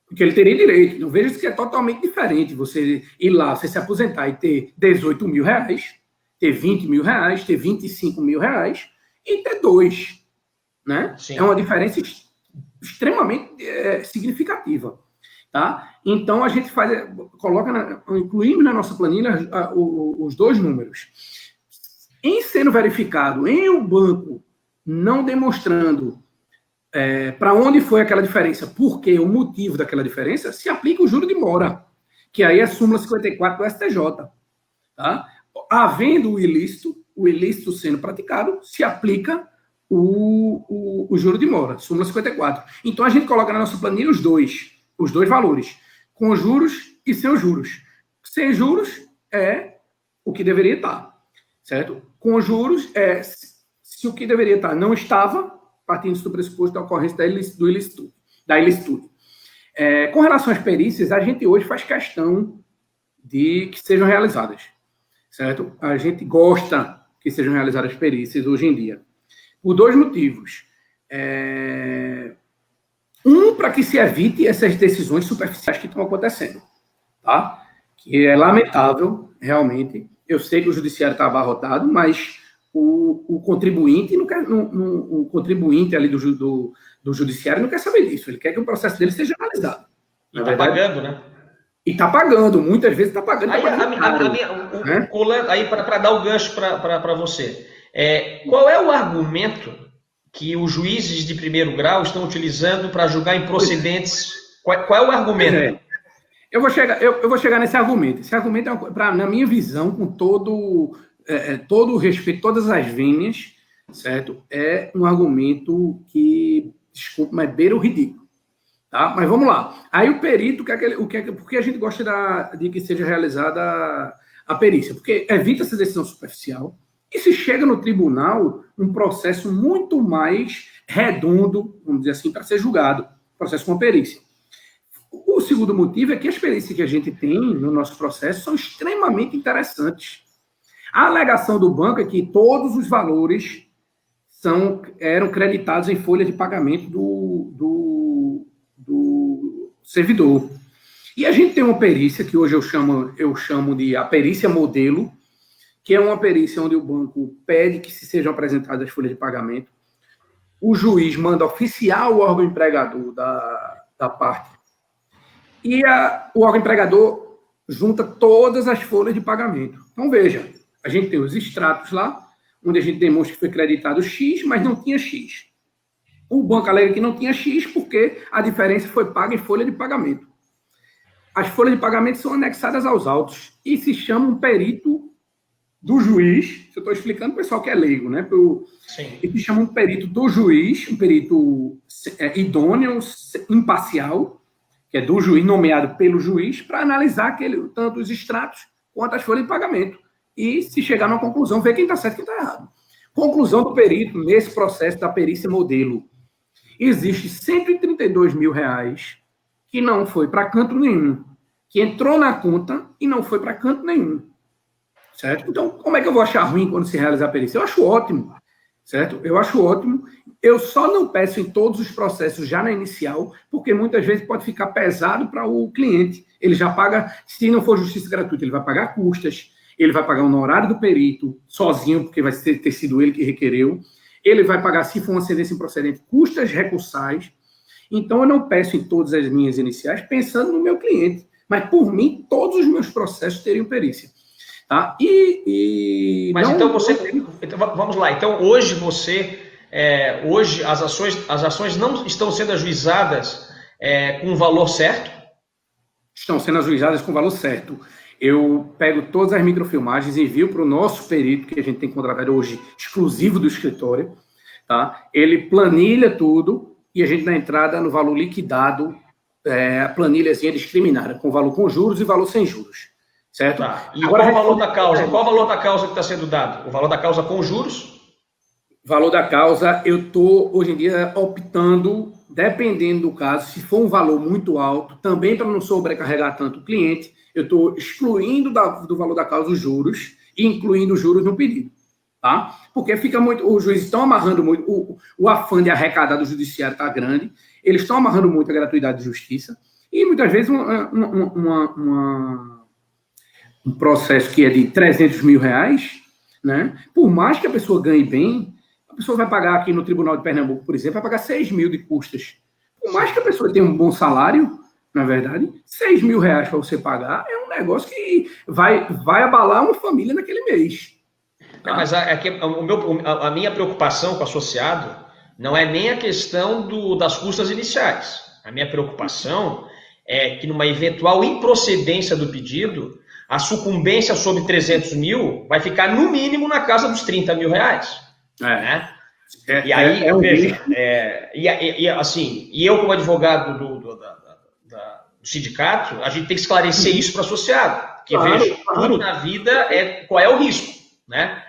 Porque ele teria direito. Então, veja que é totalmente diferente você ir lá, você se aposentar e ter 18 mil reais, ter 20 mil reais, ter 25 mil reais e ter 2. Né? É uma diferença extremamente significativa. Tá? Então, a gente incluímos na nossa planilha os dois números. Em sendo verificado em o banco não demonstrando para onde foi aquela diferença, por que o motivo daquela diferença, se aplica o juro de mora, que aí é a súmula 54 do STJ. Tá? Havendo o ilícito sendo praticado, se aplica o juro de mora, súmula 54. Então, a gente coloca na nossa planilha os dois valores, com juros e sem os juros. Sem juros é o que deveria estar, certo? Com juros se o que deveria estar não estava, partindo do pressuposto da ocorrência da ilicitude. Com relação às perícias, a gente hoje faz questão de que sejam realizadas, certo? A gente gosta que sejam realizadas perícias hoje em dia, por dois motivos. Para que se evite essas decisões superficiais que estão acontecendo, tá? Que é lamentável, realmente. Eu sei que o judiciário está abarrotado, mas o contribuinte o contribuinte ali do judiciário não quer saber disso. Ele quer que o processo dele seja analisado. E está pagando, né? E está pagando, muitas vezes está pagando. Aí para dar o gancho para você, qual é o argumento que os juízes de primeiro grau estão utilizando para julgar improcedentes? Qual é o argumento? Eu vou chegar nesse argumento. Esse argumento, na minha visão, com todo o respeito, todas as vênias, certo? É um argumento que, desculpa, mas beira o ridículo. Tá? Mas vamos lá. Aí o perito, por que a gente gosta de que seja realizada a perícia? Porque evita essa decisão superficial e se chega no tribunal um processo muito mais redondo, vamos dizer assim, para ser julgado, processo com perícia. O segundo motivo é que as perícias que a gente tem no nosso processo são extremamente interessantes. A alegação do banco é que todos os valores eram creditados em folha de pagamento do servidor. E a gente tem uma perícia que hoje eu chamo de a perícia modelo, que é uma perícia onde o banco pede que se sejam apresentadas as folhas de pagamento. O juiz manda oficiar o órgão empregador da parte. E o órgão empregador junta todas as folhas de pagamento. Então, veja, a gente tem os extratos lá, onde a gente demonstra que foi creditado X, mas não tinha X. O banco alega que não tinha X porque a diferença foi paga em folha de pagamento. As folhas de pagamento são anexadas aos autos e se chama um perito do juiz, eu estou explicando para o pessoal que é leigo, né? E se chama um perito do juiz, um perito idôneo, imparcial, que é do juiz, nomeado pelo juiz, para analisar tanto os extratos quanto as folhas de pagamento. E, se chegar numa conclusão, ver quem está certo e quem está errado. Conclusão do perito nesse processo da perícia modelo. Existe R$132 mil que não foi para canto nenhum, que entrou na conta e não foi para canto nenhum. Certo? Então, como é que eu vou achar ruim quando se realizar a perícia? Eu acho ótimo. Certo? Eu acho ótimo. Eu só não peço em todos os processos já na inicial, porque muitas vezes pode ficar pesado para o cliente. Ele já paga, se não for justiça gratuita, ele vai pagar custas, ele vai pagar o honorário do perito sozinho, porque vai ter sido ele que requereu. Ele vai pagar, se for uma cedência improcedente, custas recursais. Então, eu não peço em todas as minhas iniciais pensando no meu cliente. Mas, por mim, todos os meus processos teriam perícia. Tá? Mas não, então, vamos lá. Então, hoje hoje as ações não estão sendo ajuizadas com o valor certo? Estão sendo ajuizadas com o valor certo. Eu pego todas as microfilmagens e envio para o nosso perito, que a gente tem contratado hoje, exclusivo do escritório. Tá? Ele planilha tudo e a gente dá entrada no valor liquidado, a planilhazinha discriminada, com valor com juros e valor sem juros. Certo? Tá. E agora, qual o valor da causa? Qual o valor da causa que está sendo dado? O valor da causa com juros? Valor da causa, eu estou, hoje em dia, optando, dependendo do caso, se for um valor muito alto, também para não sobrecarregar tanto o cliente, eu estou excluindo do valor da causa os juros e incluindo os juros no pedido. Tá? Porque fica muito, os juízes estão amarrando muito, o afã de arrecadar do judiciário está grande, eles estão amarrando muito a gratuidade de justiça, e muitas vezes um processo que é de R$300 mil, né? Por mais que a pessoa ganhe bem, a pessoa vai pagar aqui no Tribunal de Pernambuco, por exemplo, vai pagar 6 mil de custas. Por mais que a pessoa tenha um bom salário, na verdade, 6 mil reais para você pagar é um negócio que vai abalar uma família naquele mês. Tá? Mas a minha preocupação com o associado não é nem a questão das custas iniciais. A minha preocupação é que numa eventual improcedência do pedido, a sucumbência sobre 300 mil vai ficar no mínimo na casa dos 30 mil reais. Né? E aí, veja, eu como advogado do sindicato, a gente tem que esclarecer isso para o associado. Porque, veja, tudo na vida qual é o risco. Né?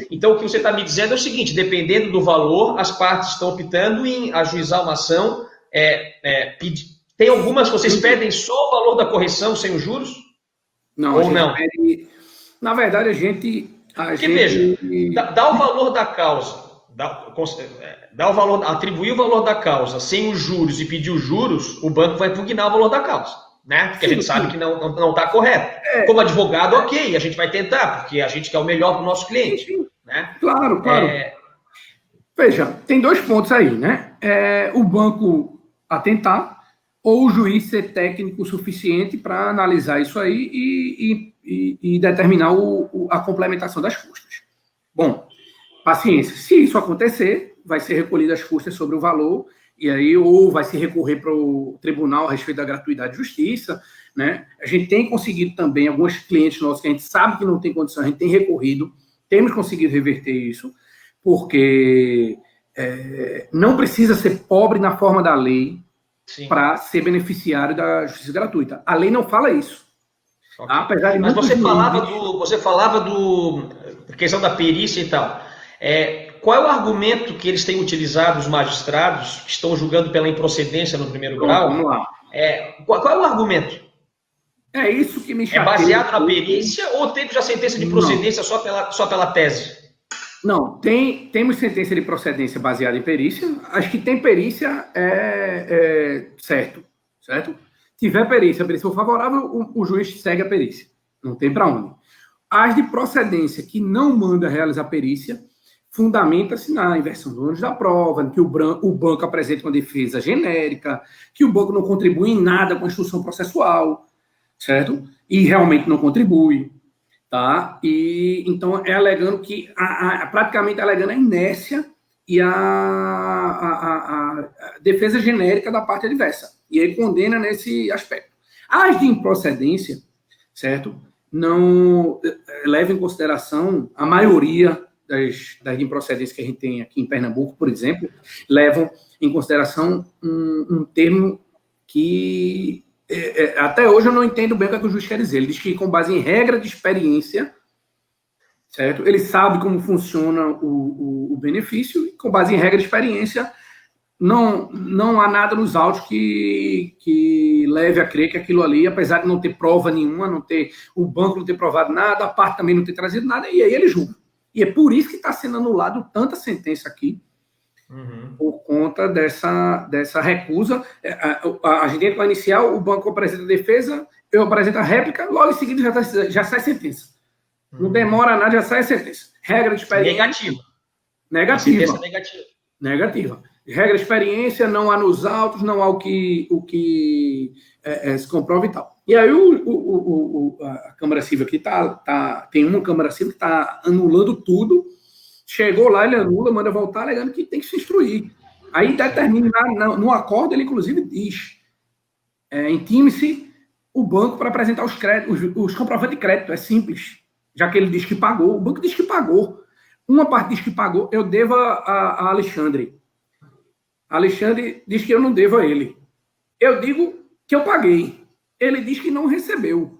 Então, o que você está me dizendo é o seguinte, dependendo do valor, as partes estão optando em ajuizar uma ação. Tem algumas que vocês pedem só o valor da correção sem os juros? Não, ou não? Na verdade, a gente... Veja, dá o valor da causa, atribuir o valor da causa sem os juros e pedir os juros, o banco vai impugnar o valor da causa, né? Porque a gente sabe que não está correto. Como advogado, ok, a gente vai tentar, porque a gente quer o melhor para o nosso cliente. Né? Claro. Veja, tem 2 pontos aí, né? O banco atentar, ou o juiz ser técnico o suficiente para analisar isso aí e determinar a complementação das custas. Bom, paciência. Se isso acontecer, vai ser recolhido as custas sobre o valor e aí ou vai se recorrer para o tribunal a respeito da gratuidade de justiça, né? A gente tem conseguido também, alguns clientes nossos que a gente sabe que não tem condição, a gente tem recorrido, temos conseguido reverter isso, porque não precisa ser pobre na forma da lei para ser beneficiário da justiça gratuita. A lei não fala isso. Okay. Apesar de Mas você falava do questão da perícia e tal. Qual é o argumento que eles têm utilizado, os magistrados, que estão julgando pela improcedência no primeiro grau? Vamos lá. Qual é o argumento? É isso que me chateia. É baseado na perícia ou teve já sentença de procedência só pela tese? Não, temos sentença de procedência baseada em perícia. Acho que tem perícia, certo? Tiver perícia for favorável, o juiz segue a perícia. Não tem para onde. As de procedência que não manda realizar perícia, fundamenta-se na inversão do ônus da prova, que o banco apresenta uma defesa genérica, que o banco não contribui em nada com a instrução processual, certo? E realmente não contribui, tá? E então alegando que praticamente alegando a inércia e a defesa genérica da parte adversa. E ele condena nesse aspecto. As de improcedência, certo? Não leva em consideração a maioria das improcedências que a gente tem aqui em Pernambuco, por exemplo, levam em consideração um termo que até hoje eu não entendo bem o que o juiz quer dizer. Ele diz que com base em regra de experiência, certo? Ele sabe como funciona o benefício e com base em regra de experiência não há nada nos autos que leve a crer que aquilo ali, apesar de não ter prova nenhuma, o banco não ter provado nada, a parte também não ter trazido nada, e aí ele julga. E é por isso que está sendo anulado tanta sentença aqui, por conta dessa recusa. A gente entra inicial, o banco apresenta a defesa, eu apresento a réplica, logo em seguida já sai sentença. Não demora nada, já sai a sentença. Regra de experiência. Negativa. Sentença negativa. Regra de experiência, não há nos autos, não há o que se comprova e tal. E aí a Câmara Civil aqui tem uma Câmara Civil que está anulando tudo, chegou lá, ele anula, manda voltar, alegando que tem que se instruir. Aí determina, no acordo, ele inclusive diz, intime-se o banco para apresentar os comprovantes de crédito, é simples, já que ele diz que pagou, o banco diz que pagou. Uma parte diz que pagou, eu devo a Alexandre. Alexandre diz que eu não devo a ele. Eu digo que eu paguei. Ele diz que não recebeu.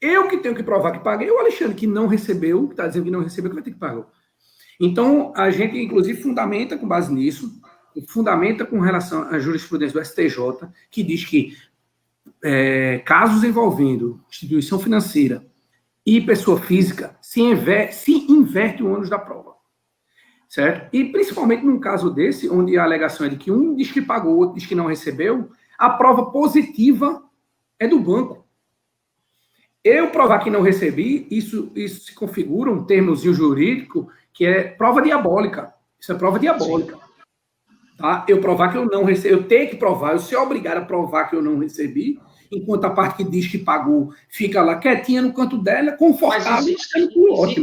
Eu que tenho que provar que paguei, o Alexandre que não recebeu, que está dizendo que não recebeu, que vai ter que pagar. Então, a gente, inclusive, fundamenta com base nisso, fundamenta com relação à jurisprudência do STJ, que diz que casos envolvendo instituição financeira e pessoa física se inverte o ônus da prova. Certo? E principalmente num caso desse, onde a alegação é de que um diz que pagou, outro diz que não recebeu, a prova positiva é do banco. Eu provar que não recebi, isso se configura um termozinho jurídico que é prova diabólica. Isso é prova diabólica. Tá? Eu provar que eu não recebi, eu tenho que provar, eu sou obrigado a provar que eu não recebi, enquanto a parte que diz que pagou fica lá quietinha no canto dela, confortável. Mas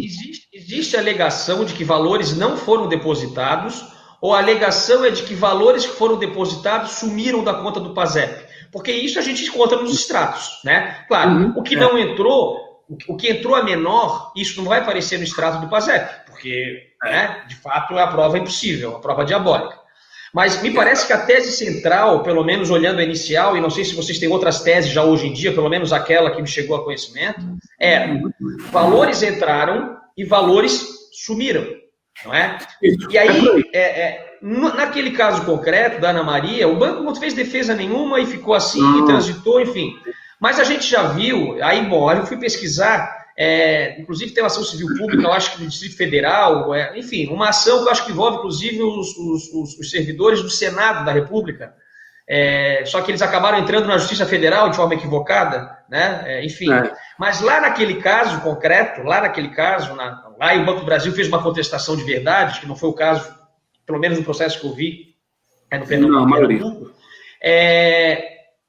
existe a alegação de que valores não foram depositados, ou a alegação é de que valores que foram depositados sumiram da conta do PASEP? Porque isso a gente encontra nos extratos, né? Claro, o que não entrou, o que entrou a menor, isso não vai aparecer no extrato do PASEP, porque, né, de fato, a prova é impossível, a prova diabólica. Mas me parece que a tese central, pelo menos olhando a inicial, e não sei se vocês têm outras teses já hoje em dia, pelo menos aquela que me chegou a conhecimento, valores entraram e valores sumiram, não é? E aí, naquele caso concreto da Ana Maria, o banco não fez defesa nenhuma e ficou assim, e transitou, enfim. Mas a gente já viu, aí, bom, eu fui pesquisar, inclusive tem uma ação civil pública, eu acho que no Distrito Federal, enfim, uma ação que eu acho que envolve, inclusive, os servidores do Senado da República, só que eles acabaram entrando na Justiça Federal de forma equivocada, né? Enfim. Mas lá naquele caso concreto, lá o Banco do Brasil fez uma contestação de verdade, que não foi o caso, pelo menos no processo que eu vi, no Pernambuco,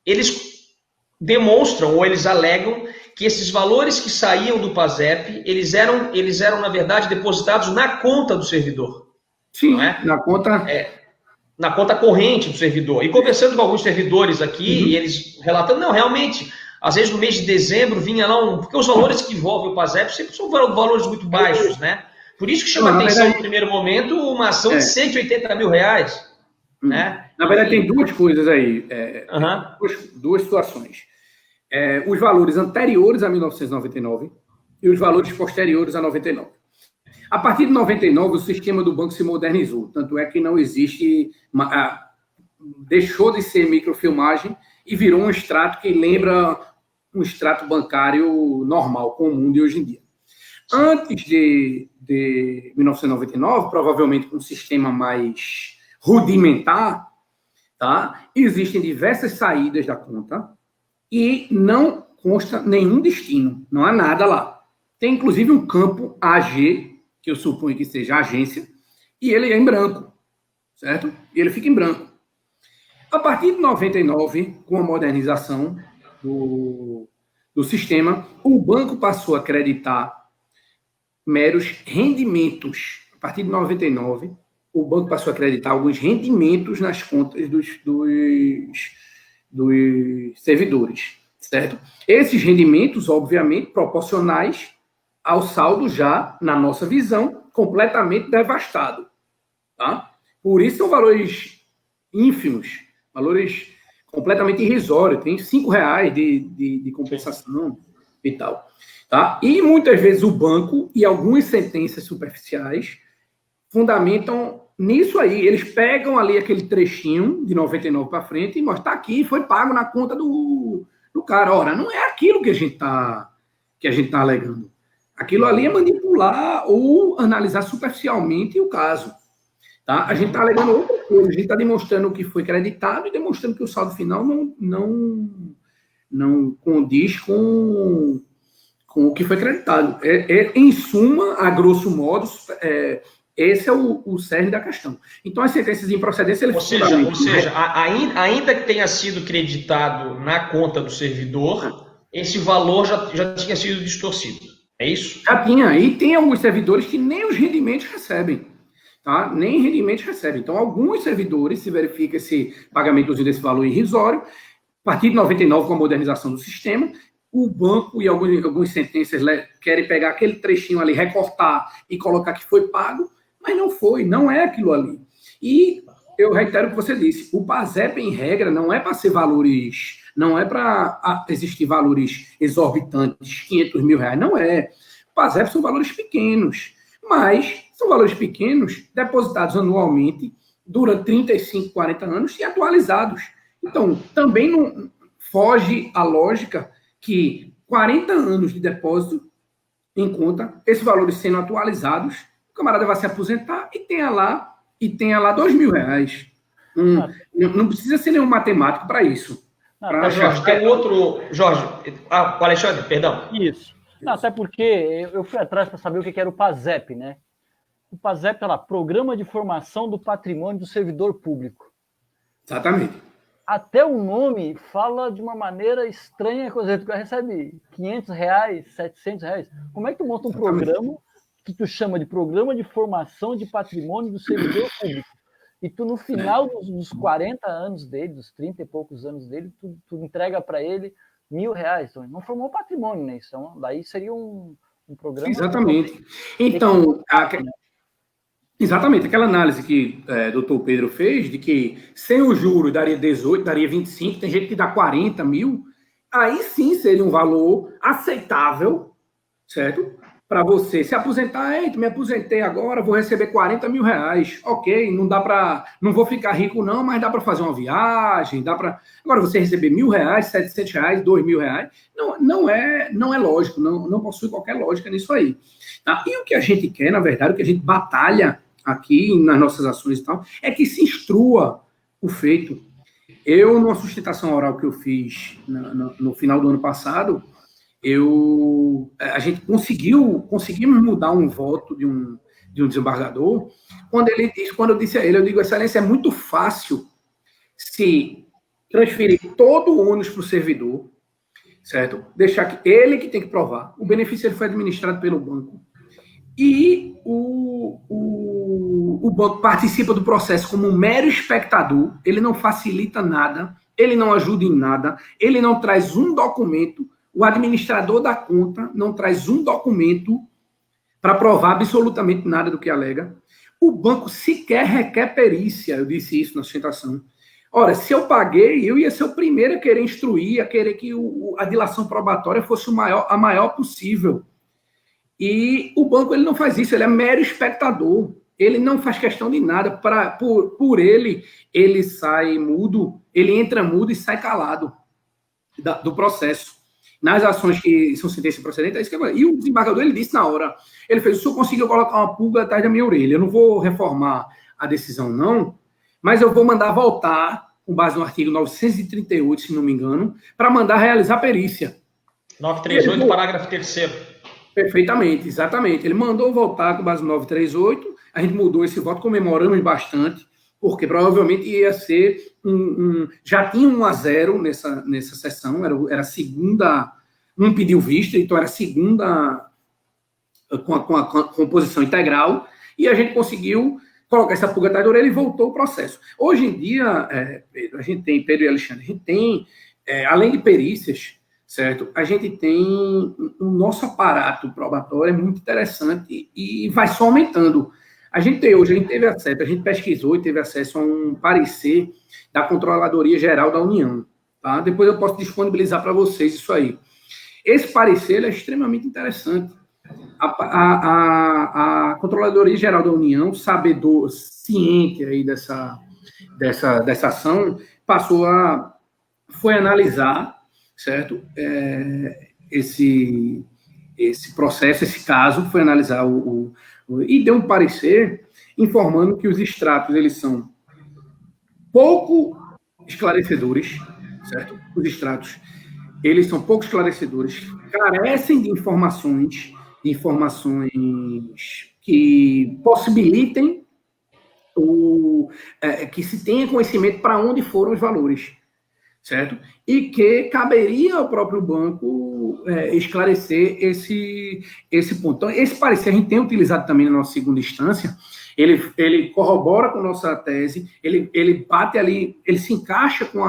eles demonstram, ou eles alegam, que esses valores que saíam do PASEP, eles eram, na verdade, depositados na conta do servidor. Sim, não é? Na conta... na conta corrente do servidor. E conversando com alguns servidores aqui, e eles relatando, não, realmente, às vezes no mês de dezembro vinha lá porque os valores que envolvem o PASEP sempre são valores muito baixos, né? Por isso que chama atenção no primeiro momento uma ação de 180 mil reais. Né? Na verdade, tem duas coisas aí, duas situações. Os valores anteriores a 1999 e os valores posteriores a 99. A partir de 99, o sistema do banco se modernizou, tanto é que não existe, deixou de ser microfilmagem e virou um extrato que lembra um extrato bancário normal, comum de hoje em dia. Antes de 1999, provavelmente com um sistema mais rudimentar, tá? Existem diversas saídas da conta e não consta nenhum destino, não há nada lá. Tem inclusive um campo AG, que eu suponho que seja agência, e ele é em branco, certo? E ele fica em branco. A partir de 99, com a modernização do sistema, o banco passou a acreditar meros rendimentos. A partir de 99, o banco passou a acreditar alguns rendimentos nas contas dos servidores, certo? Esses rendimentos, obviamente, proporcionais ao saldo já, na nossa visão, completamente devastado. Tá? Por isso são valores ínfimos, valores completamente irrisórios. Tem R$5 de compensação e tal. Tá? E muitas vezes o banco e algumas sentenças superficiais fundamentam nisso aí. Eles pegam ali aquele trechinho de 99 para frente e mostram, tá aqui, foi pago na conta do cara. Ora, não é aquilo que a gente tá alegando. Aquilo ali é manipular ou analisar superficialmente o caso. Tá? A gente está alegando outra coisa. A gente está demonstrando o que foi creditado e demonstrando que o saldo final não condiz com o que foi creditado. Em suma, a grosso modo, esse é o cerne da questão. Então, as sentenças de improcedência... Ou seja, ainda que tenha sido creditado na conta do servidor, esse valor já tinha sido distorcido. É isso? Já tinha. E tem alguns servidores que nem os rendimentos recebem. Tá? Nem rendimentos recebem. Então, alguns servidores, se verifica esse pagamento desse valor irrisório, a partir de 99, com a modernização do sistema, o banco e algumas sentenças querem pegar aquele trechinho ali, recortar e colocar que foi pago, mas não foi, não é aquilo ali. E eu reitero o que você disse, o PASEP, em regra, não é para ser valores, não é para existir valores exorbitantes, 500 mil reais, não é. O PASEP são valores pequenos, mas são valores pequenos, depositados anualmente, durante 35, 40 anos e atualizados. Então, também não foge a lógica que 40 anos de depósito em conta, esses valores sendo atualizados, o camarada vai se aposentar e tenha lá R$2.000. Não precisa ser nenhum matemático para isso. Jorge, tem outro... Jorge, Alexandre, perdão. Isso. Não, até porque eu fui atrás para saber o que era o PASEP, né? O PASEP é lá, Programa de Formação do Patrimônio do Servidor Público. Exatamente. Até o nome fala de uma maneira estranha, coisa que tu recebe R$500, R$700. Como é que tu monta um programa que tu chama de Programa de Formação de Patrimônio do Servidor Público? E tu, no final dos 40 anos dele, dos 30 e poucos anos dele, tu entrega para ele R$1.000. Então, não formou patrimônio, né? Então, daí seria um programa... Exatamente. Então, exatamente, aquela análise que o doutor Pedro fez, de que sem o juro daria 18, daria 25, tem gente que dá 40 mil, aí sim seria um valor aceitável, certo? Para você se aposentar, me aposentei agora, vou receber R$40.000. Ok, não vou ficar rico não, mas dá para fazer uma viagem, dá para... Agora, você receber R$1.000, R$700, R$2.000, não é lógico, não possui qualquer lógica nisso aí. Tá? E o que a gente quer, na verdade, o que a gente batalha aqui nas nossas ações e tal, é que se instrua o feito. Eu, numa sustentação oral que eu fiz no final do ano passado, a gente conseguimos mudar um voto de um desembargador, quando eu disse a ele, eu digo, excelência, é muito fácil se transferir todo o ônus para o servidor, certo? Deixar que ele que tem que provar. O benefício ele foi administrado pelo banco. e o banco participa do processo como um mero espectador, ele não facilita nada, ele não ajuda em nada, ele não traz um documento, o administrador da conta não traz um documento para provar absolutamente nada do que alega. O banco sequer requer perícia, eu disse isso na sustentação. Ora, se eu paguei, eu ia ser o primeiro a querer instruir, a querer que a dilação probatória fosse a maior possível. E o banco ele não faz isso, ele é mero espectador. Ele não faz questão de nada. Por ele sai mudo, ele entra mudo e sai calado do processo. Nas ações que são sentença procedente, é isso que eu falei. E o desembargador, ele disse na hora, ele fez, o senhor conseguiu colocar uma pulga atrás da minha orelha, eu não vou reformar a decisão, não, mas eu vou mandar voltar, com base no artigo 938, se não me engano, para mandar realizar a perícia. 938, parágrafo 3º. Perfeitamente, exatamente. Ele mandou voltar com base no 938, a gente mudou esse voto, comemoramos bastante, porque provavelmente ia ser já tinha 1-0 nessa sessão, era a segunda, um pediu vista, então era a segunda com a composição integral, e a gente conseguiu colocar essa pulga atrás da orelha e voltou o processo. Hoje em dia, Pedro, Pedro e Alexandre, a gente tem, além de perícias, certo? A gente tem o nosso aparato probatório é muito interessante e vai só aumentando. A gente teve acesso, a gente pesquisou e teve acesso a um parecer da Controladoria Geral da União. Tá? Depois eu posso disponibilizar para vocês isso aí. Esse parecer é extremamente interessante. A Controladoria Geral da União, ciente aí dessa ação, foi analisar, certo? Esse processo, esse caso, foi analisar e deu um parecer informando que os extratos eles são pouco esclarecedores, certo? Os extratos eles são pouco esclarecedores, carecem de informações que possibilitem que se tenha conhecimento para onde foram os valores, certo? E que caberia ao próprio banco esclarecer esse ponto. Então, esse parecer a gente tem utilizado também na nossa segunda instância, ele corrobora com a nossa tese, ele bate ali, ele se encaixa com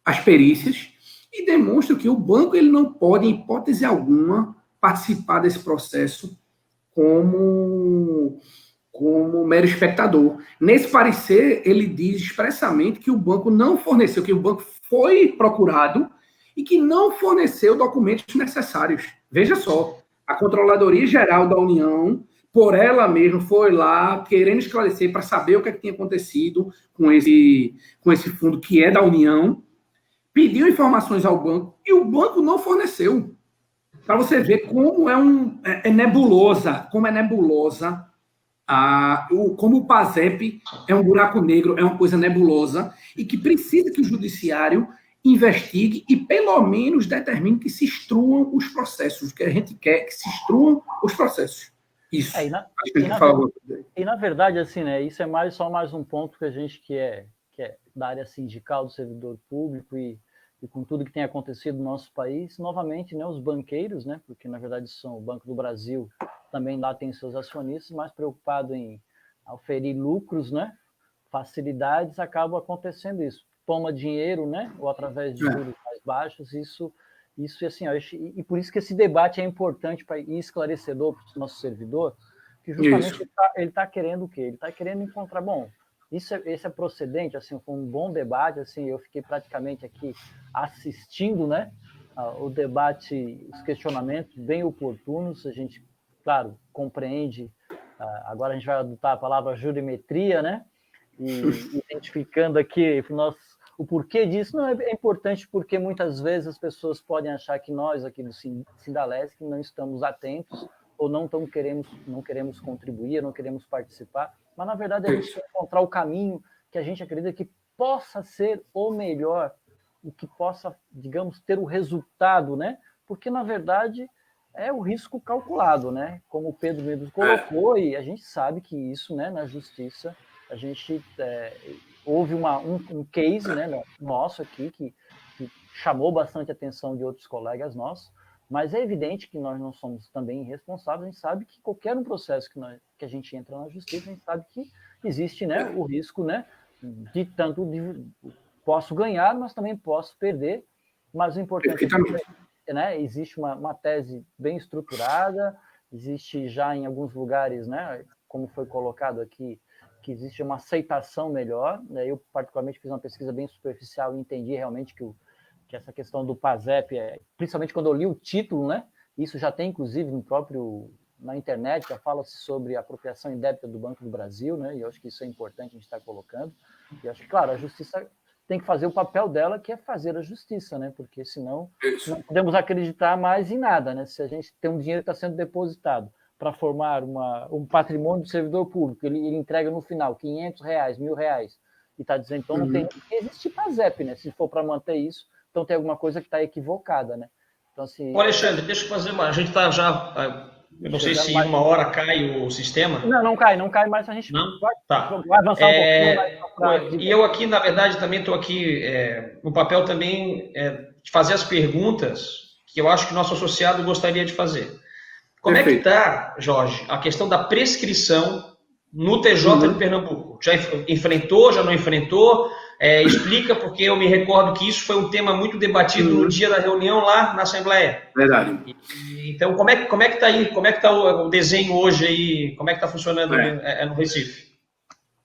as perícias e demonstra que o banco ele não pode, em hipótese alguma, participar desse processo como mero espectador. Nesse parecer, ele diz expressamente que o banco não forneceu, que o banco foi procurado e que não forneceu documentos necessários. Veja só, a Controladoria Geral da União, por ela mesma, foi lá querendo esclarecer para saber o que tinha acontecido com esse fundo que é da União, pediu informações ao banco e o banco não forneceu. Para você ver como é nebulosa, como o PASEP é um buraco negro, é uma coisa nebulosa, e que precisa que o judiciário investigue e, pelo menos, determine que se instruam os processos, que a gente quer que se instruam os processos. Isso. E na verdade, assim, né, isso é só mais um ponto que a gente que é da área sindical, do servidor público e com tudo que tem acontecido no nosso país, novamente, né, os banqueiros, né, porque na verdade são o Banco do Brasil, também lá tem seus acionistas, mais preocupado em oferir lucros, né, facilidades, acaba acontecendo isso. Toma dinheiro, né, ou através de juros mais baixos, isso assim, e por isso que esse debate é importante e esclarecedor para o nosso servidor, que justamente ele está querendo o quê? Ele está querendo encontrar, bom, esse é procedente, assim, foi um bom debate, assim, eu fiquei praticamente aqui assistindo, né, o debate, os questionamentos bem oportunos, a gente, claro, compreende, agora a gente vai adotar a palavra jurimetria, né, e identificando aqui o porquê disso. Não é importante porque muitas vezes as pessoas podem achar que nós aqui do Sindalesc não estamos atentos ou não queremos contribuir, não queremos participar, mas na verdade a gente quer encontrar o caminho que a gente acredita que possa ser o melhor, o que possa, digamos, ter o resultado, né? Porque na verdade é o risco calculado, né? Como o Pedro mesmo colocou, e a gente sabe que isso, né, na justiça, a gente houve um case, né, nosso aqui que chamou bastante a atenção de outros colegas nossos, Mas é evidente que nós não somos também irresponsáveis, a gente sabe que qualquer um processo que a gente entra na justiça, a gente sabe que existe, né, o risco, né, de tanto posso ganhar, mas também posso perder, mas o importante é que, né, existe uma tese bem estruturada, existe já em alguns lugares, né, como foi colocado aqui, que existe uma aceitação melhor, né? Eu particularmente fiz uma pesquisa bem superficial e entendi realmente que essa questão do PASEP, principalmente quando eu li o título, né? Isso já tem, inclusive, na internet, já fala-se sobre a apropriação indébita do Banco do Brasil, né? E eu acho que isso é importante a gente estar colocando. E eu acho que, claro, a justiça tem que fazer o papel dela, que é fazer a justiça, né? Porque senão não podemos acreditar mais em nada, né? Se a gente tem um dinheiro que está sendo depositado para formar um patrimônio do servidor público, ele entrega no final R$500, R$1.000, e está dizendo, então não tem que existir PASEP, né? Se for para manter isso, então tem alguma coisa que está equivocada, né? Então, assim, Alexandre, deixa eu fazer uma... A gente está já... Eu não sei se uma hora cai o sistema. Não cai, mas a gente vai avançar um pouquinho. E eu aqui, na verdade, também estou aqui no papel também de fazer as perguntas que eu acho que o nosso associado gostaria de fazer. Como é que está, Jorge, a questão da prescrição no TJ de Pernambuco? Já enfrentou, já não enfrentou? Explica, porque eu me recordo que isso foi um tema muito debatido no dia da reunião lá na Assembleia. Verdade. Então, como é que está aí? Como é que está o desenho hoje aí? Como é que está funcionando no Recife?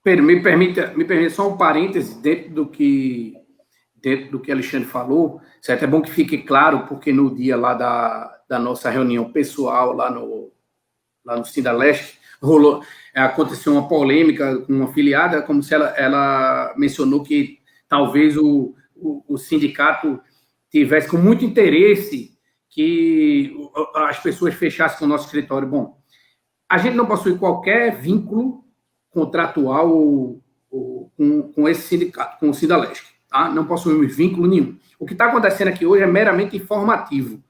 Me permita só um parêntese dentro do que Alexandre falou. Certo? É bom que fique claro, porque no dia lá da nossa reunião pessoal lá no Sindaleste, aconteceu uma polêmica com uma afiliada, como se ela mencionou que talvez o sindicato tivesse com muito interesse que as pessoas fechassem com o nosso escritório. Bom, a gente não possui qualquer vínculo contratual com esse sindicato, com o Sindaleste, tá? Não possuímos vínculo nenhum. O que está acontecendo aqui hoje é meramente informativo.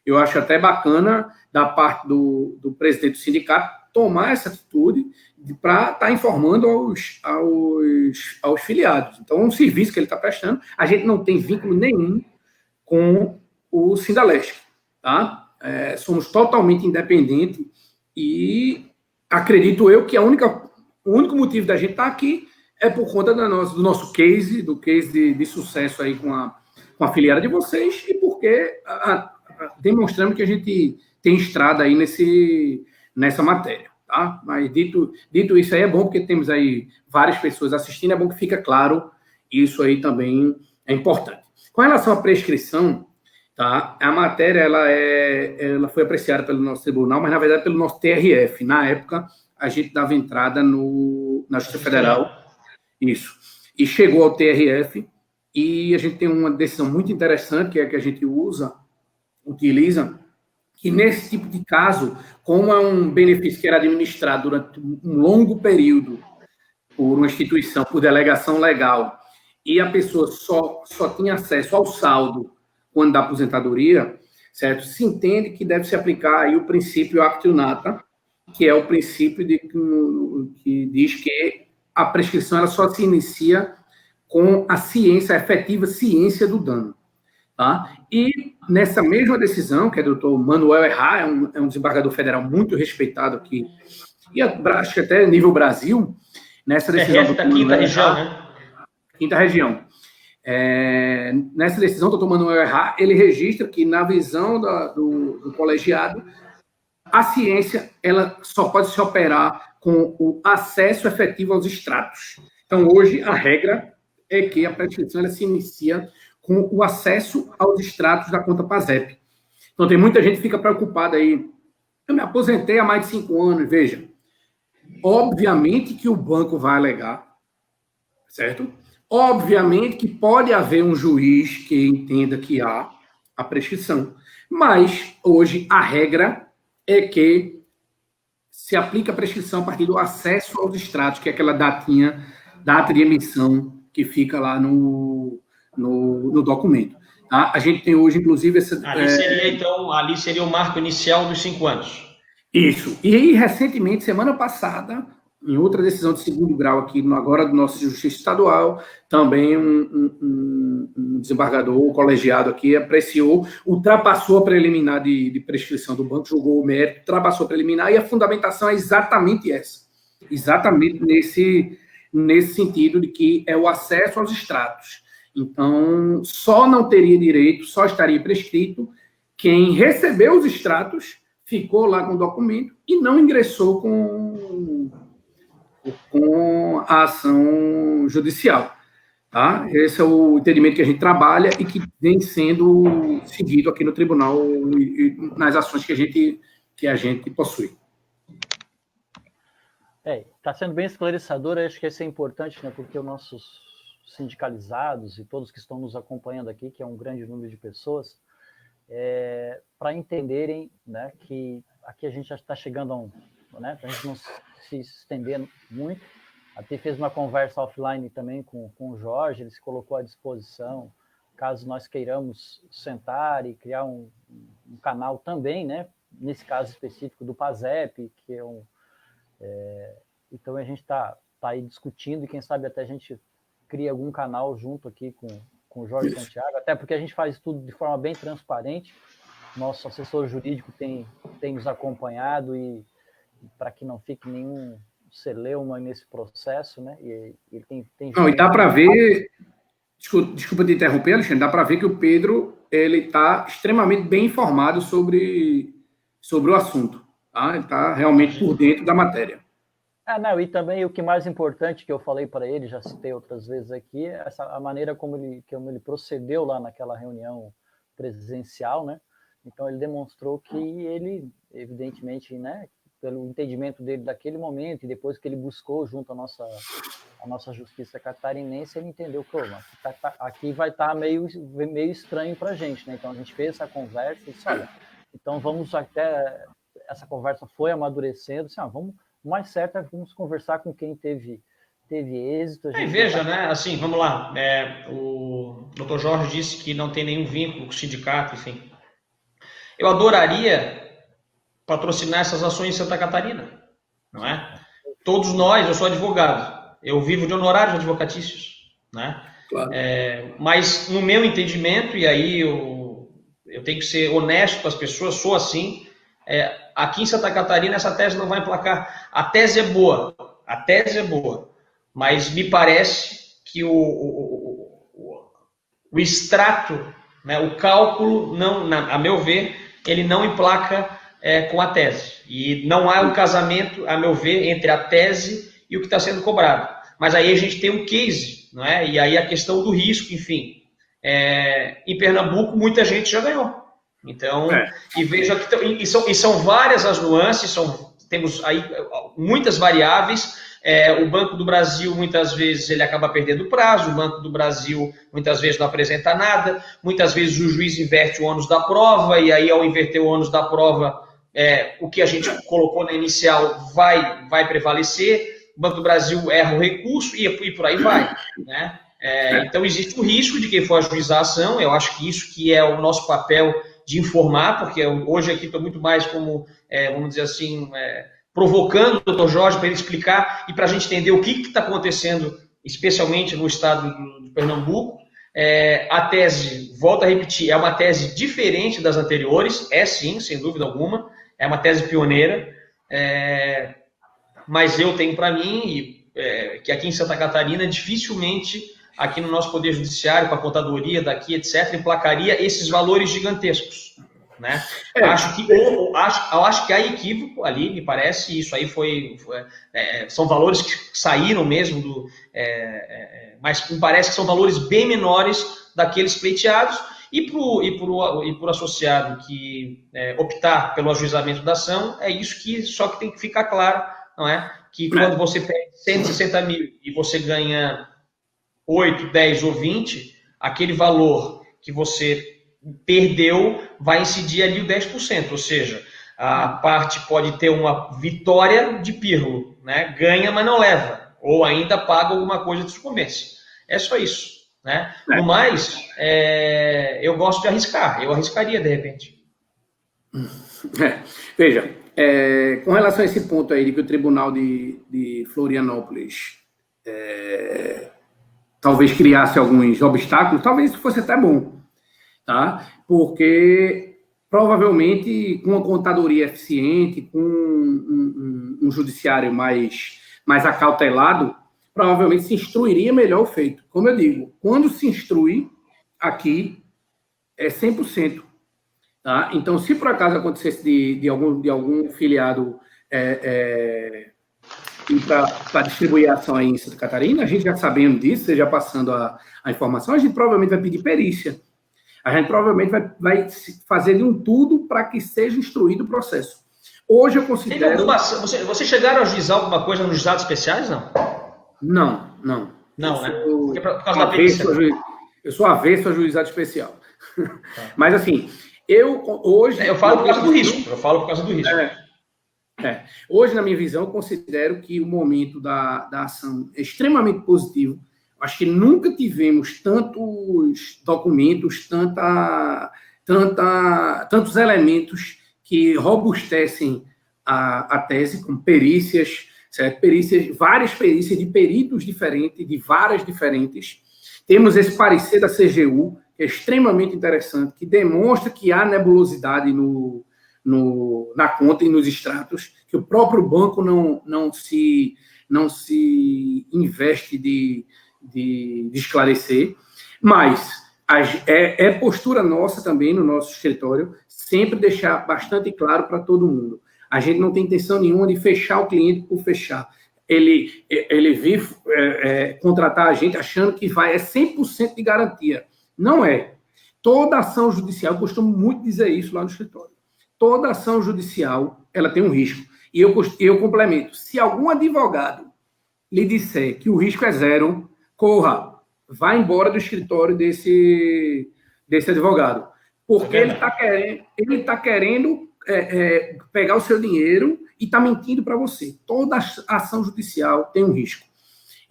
Eu acho até bacana, da parte do presidente do sindicato, tomar essa atitude para estar informando aos filiados. Então, é um serviço que ele está prestando. A gente não tem vínculo nenhum com o Sindaleste, tá? Somos totalmente independentes e acredito eu que o único motivo da gente estar aqui é por conta do nosso case, do case de sucesso aí com a filiada de vocês, e porque demonstramos que a gente tem estrada aí nessa matéria, tá? Mas dito isso aí, é bom porque temos aí várias pessoas assistindo, é bom que fica claro, isso aí também é importante. Com relação à prescrição, tá? A matéria ela foi apreciada pelo nosso tribunal, mas na verdade pelo nosso TRF. Na época, a gente dava entrada na Justiça Federal, isso, e chegou ao TRF, e a gente tem uma decisão muito interessante, que é a que a gente utiliza, que nesse tipo de caso, como é um benefício que era administrado durante um longo período por uma instituição, por delegação legal, e a pessoa só tinha acesso ao saldo quando da aposentadoria, certo? Se entende que deve se aplicar aí o princípio actio nata, que é o princípio que diz que a prescrição ela só se inicia com a efetiva ciência do dano. Tá? E nessa mesma decisão, que é do doutor Manuel Errá, é um desembargador federal muito respeitado aqui, e acho que até nível Brasil, nessa decisão... da quinta região, né? Quinta região. Nessa decisão, o doutor Manuel Errá, ele registra que, na visão do colegiado, a ciência ela só pode se operar com o acesso efetivo aos extratos. Então, hoje, a regra é que a prescrição ela se inicia com o acesso aos extratos da conta PASEP. Então, tem muita gente que fica preocupada aí. Eu me aposentei há mais de 5 anos, veja. Obviamente que o banco vai alegar, certo? Obviamente que pode haver um juiz que entenda que há a prescrição. Mas, hoje, a regra é que se aplica a prescrição a partir do acesso aos extratos, que é aquela data de emissão que fica lá no documento. Tá? A gente tem hoje, inclusive... Ali seria o marco inicial dos 5 anos. Isso. E aí, recentemente, semana passada, em outra decisão de segundo grau aqui, agora do nosso Justiça Estadual, também um desembargador colegiado aqui apreciou, ultrapassou a preliminar de prescrição do banco, julgou o mérito, ultrapassou a preliminar, e a fundamentação é exatamente essa. Exatamente nesse sentido de que é o acesso aos extratos. Então, só não teria direito, só estaria prescrito quem recebeu os extratos, ficou lá com o documento e não ingressou com a ação judicial. Tá? Esse é o entendimento que a gente trabalha e que vem sendo seguido aqui no tribunal e nas ações que a gente possui. Está sendo bem esclarecedor, acho que isso é importante, né, porque os nossos sindicalizados e todos que estão nos acompanhando aqui, que é um grande número de pessoas, para entenderem, né, que aqui a gente já está chegando a né, para a gente não se estender muito. Até fez uma conversa offline também com o Jorge, ele se colocou à disposição, caso nós queiramos sentar e criar um canal também, né, nesse caso específico do PASEP, que é então a gente está aí discutindo, e quem sabe até a gente cria algum canal junto aqui com o Jorge Santiago, até porque a gente faz tudo de forma bem transparente. Nosso assessor jurídico tem nos acompanhado, e para que não fique nenhum celeuma nesse processo, né? E ele tem não, e dá para ver, desculpa te interromper, Alexandre, dá para ver que o Pedro ele está extremamente bem informado sobre o assunto. Tá? Ele está realmente por dentro da matéria. Não, e também o que mais importante que eu falei para ele, já citei outras vezes aqui, é a maneira como ele procedeu lá naquela reunião presencial, né? Então ele demonstrou que ele, evidentemente, né, pelo entendimento dele daquele momento, e depois que ele buscou junto à nossa justiça catarinense, ele entendeu que aqui vai estar meio estranho para a gente, né? Então a gente fez essa conversa e disse, olha, então vamos até... Essa conversa foi amadurecendo, assim, vamos, o mais certo é vamos conversar com quem teve êxito. Veja, né, assim, vamos lá, o Dr. Jorge disse que não tem nenhum vínculo com o sindicato, enfim. Eu adoraria patrocinar essas ações em Santa Catarina, não é? Todos nós, eu sou advogado, eu vivo de honorários advocatícios, né? Claro. Mas no meu entendimento, e aí eu tenho que ser honesto com as pessoas, sou assim, aqui em Santa Catarina essa tese não vai emplacar. A tese é boa, mas me parece que o extrato, né, o cálculo, não, a meu ver, ele não emplaca com a tese. E não há um casamento, a meu ver, entre a tese e o que está sendo cobrado. Mas aí a gente tem um case, não é? E aí a questão do risco, enfim. Em Pernambuco, muita gente já ganhou. Então, e veja que são várias as nuances, temos aí muitas variáveis. O Banco do Brasil, muitas vezes, ele acaba perdendo o prazo, o Banco do Brasil, muitas vezes, não apresenta nada, muitas vezes o juiz inverte o ônus da prova, e aí, ao inverter o ônus da prova, o que a gente colocou na inicial vai prevalecer, o Banco do Brasil erra o recurso e por aí vai, né? Então, existe o risco de quem for ajuizar a ação. Eu acho que isso que é o nosso papel de informar, porque hoje aqui estou muito mais como, vamos dizer assim, provocando o Dr. Jorge para ele explicar e para a gente entender o que está acontecendo, especialmente no estado de Pernambuco. A tese, volto a repetir, é uma tese diferente das anteriores, sim, sem dúvida alguma, é uma tese pioneira, mas eu tenho para mim que aqui em Santa Catarina, dificilmente, aqui no nosso Poder Judiciário, com a contadoria daqui, etc., emplacaria esses valores gigantescos. Né? Acho que há equívoco ali, me parece, isso aí são valores que saíram mesmo mas me parece que são valores bem menores daqueles pleiteados, e para o associado que optar pelo ajuizamento da ação, isso que só que tem que ficar claro, não é? Que quando você pede 160 mil e você ganha 8, 10 ou 20, aquele valor que você perdeu vai incidir ali o 10%, ou seja, a parte pode ter uma vitória de pirro, né? Ganha, mas não leva, ou ainda paga alguma coisa de sucumbência. É só isso, né? No mais, eu gosto de arriscar, eu arriscaria de repente. Veja, Com relação a esse ponto aí de que o Tribunal de Florianópolis talvez criasse alguns obstáculos, talvez isso fosse até bom, tá? Porque provavelmente com uma contadoria eficiente, com um judiciário mais acautelado, provavelmente se instruiria melhor o feito. Como eu digo, quando se instrui, aqui é 100%. Tá? Então, se por acaso acontecesse de algum filiado ir para distribuir a ação aí em Santa Catarina, a gente já sabendo disso, você já passando a informação, a gente provavelmente vai pedir perícia. A gente provavelmente vai fazer de um tudo para que seja instruído o processo. Hoje eu considero... Vocês chegaram a ajuizar alguma coisa nos juizados especiais, não? Não. Não, né? Porque por causa da perícia. Eu sou avesso a juizado especial. Tá. Mas, assim, hoje... Eu falo por causa do risco. Hoje, na minha visão, eu considero que o momento da ação é extremamente positivo. Acho que nunca tivemos tantos documentos, tantos elementos que robustecem a tese, como perícias, certo? Várias perícias de peritos diferentes, de varas diferentes. Temos esse parecer da CGU, que é extremamente interessante, que demonstra que há nebulosidade na conta e nos extratos, que o próprio banco não se investe de esclarecer, mas é postura nossa também no nosso escritório sempre deixar bastante claro para todo mundo. A gente não tem intenção nenhuma de fechar o cliente por fechar. Ele vive contratar a gente achando que é 100% de garantia. Não é. Toda ação judicial, eu costumo muito dizer isso lá no escritório, toda ação judicial ela tem um risco. E eu complemento. Se algum advogado lhe disser que o risco é zero, corra, vá embora do escritório desse advogado. Porque ele está querendo pegar o seu dinheiro e está mentindo para você. Toda ação judicial tem um risco.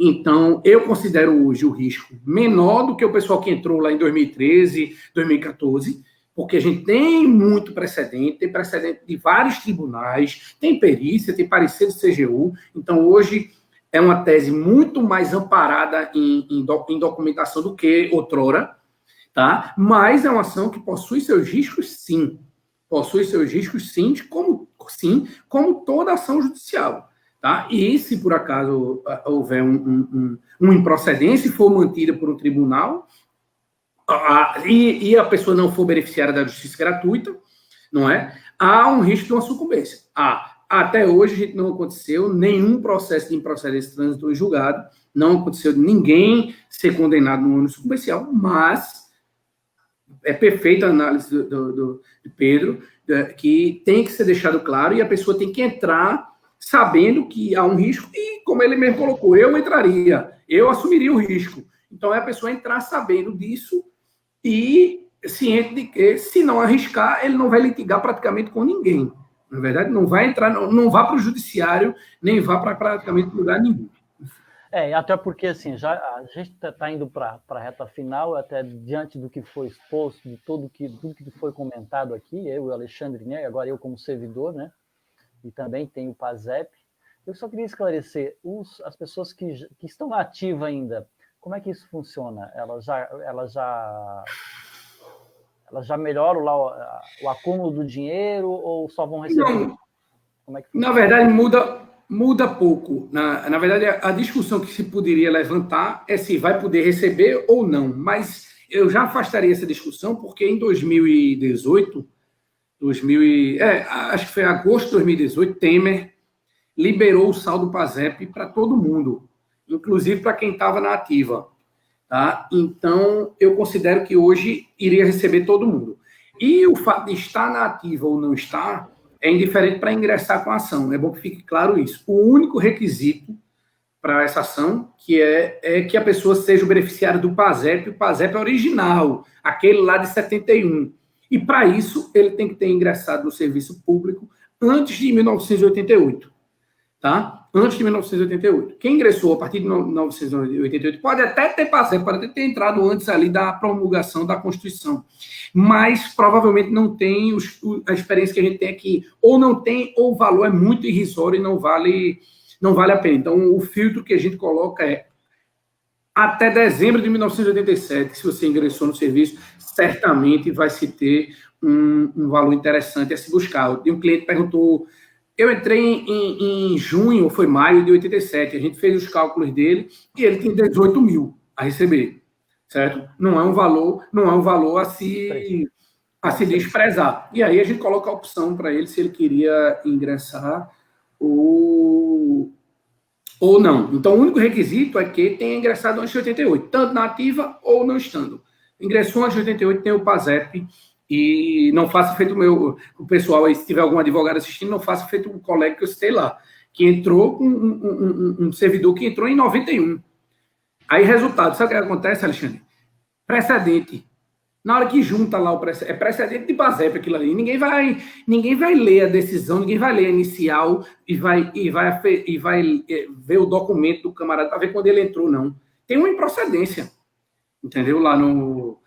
Então, eu considero hoje o risco menor do que o pessoal que entrou lá em 2013, 2014, porque a gente tem muito precedente, tem precedente de vários tribunais, tem perícia, tem parecer do CGU. Então, hoje é uma tese muito mais amparada em documentação do que outrora, tá? Mas é uma ação que possui seus riscos, sim. Possui seus riscos, sim, como toda ação judicial. Tá? E se por acaso houver uma improcedência e for mantida por um tribunal, e a pessoa não for beneficiária da justiça gratuita, não é? Há um risco de uma sucumbência. Até hoje a gente não aconteceu nenhum processo de improcedência transitou em julgado, não aconteceu de ninguém ser condenado no ano sucumbencial, mas é perfeita a análise do Pedro, que tem que ser deixado claro e a pessoa tem que entrar sabendo que há um risco e, como ele mesmo colocou, eu assumiria o risco. Então, é a pessoa entrar sabendo disso e ciente de que, se não arriscar, ele não vai litigar praticamente com ninguém. Na verdade, não vai entrar, não vá para o judiciário, nem vá para praticamente lugar nenhum. Até porque, assim, a gente está indo para a reta final, até diante do que foi exposto, de tudo que foi comentado aqui, eu e o Alexandre, né, agora eu como servidor, né, e também tem o PASEP. Eu só queria esclarecer, as pessoas que estão ativas ainda, como é que isso funciona? Elas já melhoram lá o acúmulo do dinheiro ou só vão receber? Não, como é que funciona? Na verdade, muda pouco. Na verdade, a discussão que se poderia levantar é se vai poder receber ou não. Mas eu já afastaria essa discussão porque em 2018... acho que foi em agosto de 2018, Temer liberou o saldo PASEP para todo mundo, inclusive para quem estava na ativa. Tá? Então, eu considero que hoje iria receber todo mundo. E o fato de estar na ativa ou não estar é indiferente para ingressar com a ação. É bom que fique claro isso. O único requisito para essa ação é que a pessoa seja o beneficiário do PASEP, o PASEP original, aquele lá de 71. E, para isso, ele tem que ter ingressado no serviço público antes de 1988. tá? Antes de 1988. Quem ingressou a partir de 1988 pode até ter passado, pode até ter entrado antes ali da promulgação da Constituição, mas provavelmente não tem a experiência que a gente tem aqui, ou não tem, ou o valor é muito irrisório e não vale a pena. Então, o filtro que a gente coloca é até dezembro de 1987, se você ingressou no serviço, certamente vai se ter um valor interessante a se buscar. Um cliente perguntou, eu entrei em junho, ou foi maio de 87, a gente fez os cálculos dele e ele tem 18 mil a receber, certo? Não é um valor a se desprezar. E aí a gente coloca a opção para ele se ele queria ingressar ou não. Então, o único requisito é que tenha ingressado antes de 88, tanto na ativa ou não estando. Ingressou antes de 88, tem o PASEP, e não faça feito o pessoal aí, se tiver algum advogado assistindo, não faça feito o colega que eu citei lá, que entrou com um servidor que entrou em 91. Aí, resultado, sabe o que acontece, Alexandre? Precedente. Na hora que junta lá o precedente, é precedente de PASEP aquilo ali. Ninguém vai ler a decisão, ninguém vai ler a inicial e vai ver o documento do camarada para ver quando ele entrou, não. Tem uma improcedência, entendeu? Lá no...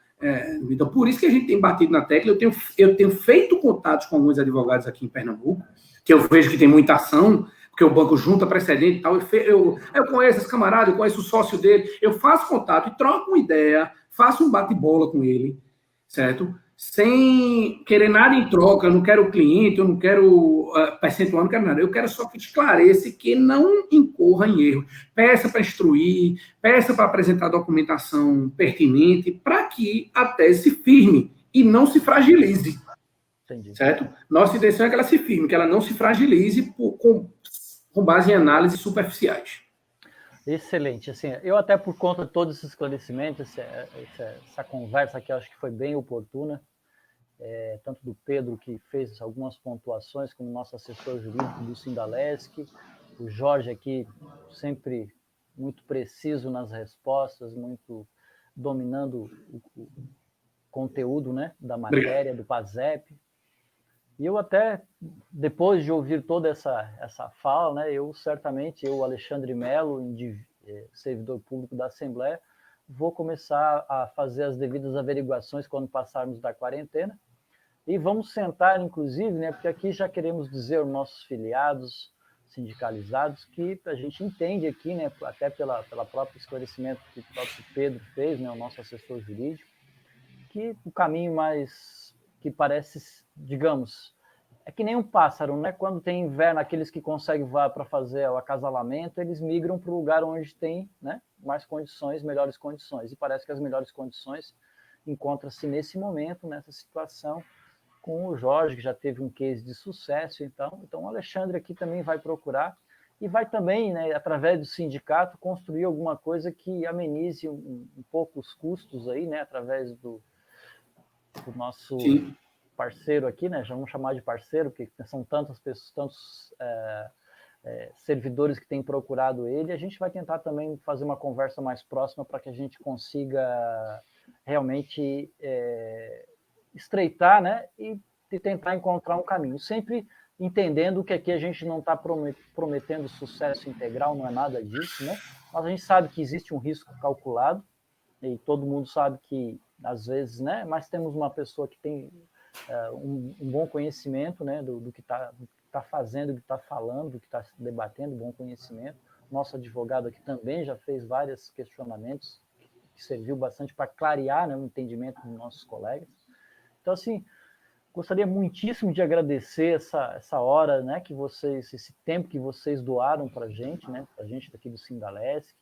então, por isso que a gente tem batido na tecla. Eu tenho feito contatos com alguns advogados aqui em Pernambuco, que eu vejo que tem muita ação, porque o banco junta precedente e tal. Eu conheço esse camarada, eu conheço o sócio dele, eu faço contato e troco uma ideia, faço um bate-bola com ele, certo? Sem querer nada em troca, eu não quero cliente, eu não quero percentual, não quero nada. Eu quero só que esclareça que não incorra em erro. Peça para instruir, peça para apresentar documentação pertinente, para que a tese se firme e não se fragilize. Entendi. Certo? Nossa intenção é que ela se firme, que ela não se fragilize com base em análises superficiais. Excelente. Assim, eu até por conta de todos esses esclarecimentos, essa conversa aqui eu acho que foi bem oportuna, tanto do Pedro, que fez algumas pontuações, como nosso assessor jurídico do Sindalesc, o Jorge aqui sempre muito preciso nas respostas, muito dominando o conteúdo, né, da matéria, do PASEP. E eu até, depois de ouvir toda essa fala, né, eu, Alexandre Melo, servidor público da Assembleia, vou começar a fazer as devidas averiguações quando passarmos da quarentena. E vamos sentar, inclusive, né, porque aqui já queremos dizer aos nossos filiados, sindicalizados, que a gente entende aqui, né, até pela próprio esclarecimento que o próprio Pedro fez, né, o nosso assessor jurídico, que o caminho mais que parece, digamos, é que nem um pássaro, né? Quando tem inverno, aqueles que conseguem voar para fazer o acasalamento, eles migram para o lugar onde tem, né, mais condições, melhores condições. E parece que as melhores condições encontram-se nesse momento, nessa situação, com o Jorge, que já teve um case de sucesso. Então o Alexandre aqui também vai procurar e vai também, né, através do sindicato, construir alguma coisa que amenize um pouco os custos aí, né, através do nosso parceiro aqui, né? Já vamos chamar de parceiro, porque são tantas pessoas, tantos servidores que têm procurado ele. A gente vai tentar também fazer uma conversa mais próxima para que a gente consiga realmente estreitar, né? E tentar encontrar um caminho. Sempre entendendo que aqui a gente não está prometendo sucesso integral, não é nada disso, né? Mas a gente sabe que existe um risco calculado e todo mundo sabe que às vezes, né? Mas temos uma pessoa que tem um bom conhecimento, né? Do que está fazendo, do que está falando, do que está debatendo, bom conhecimento. Nosso advogado aqui também já fez vários questionamentos que serviu bastante para clarear, né, o entendimento dos nossos colegas. Então, assim, gostaria muitíssimo de agradecer essa hora, né, que vocês, esse tempo que vocês doaram para a gente, né, para a gente daqui do Sindalesc,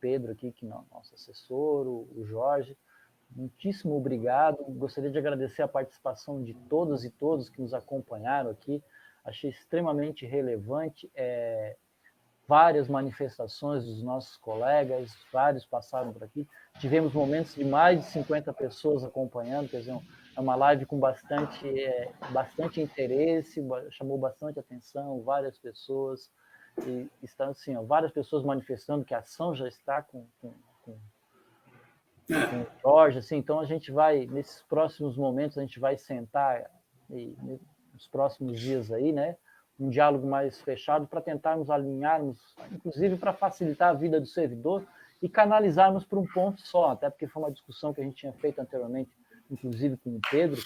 Pedro aqui, que é nosso assessor, o Jorge. Muitíssimo obrigado. Gostaria de agradecer a participação de todas e todos que nos acompanharam aqui. Achei extremamente relevante. Várias manifestações dos nossos colegas, vários passaram por aqui. Tivemos momentos de mais de 50 pessoas acompanhando, quer dizer, é uma live com bastante interesse, chamou bastante atenção, várias pessoas, e estão assim, várias pessoas manifestando que a ação já está com o Jorge, assim, então a gente vai, nesses próximos momentos, a gente vai sentar, e nos próximos dias aí, né, um diálogo mais fechado para tentarmos alinharmos, inclusive para facilitar a vida do servidor e canalizarmos para um ponto só, até porque foi uma discussão que a gente tinha feito anteriormente, inclusive com o Pedro.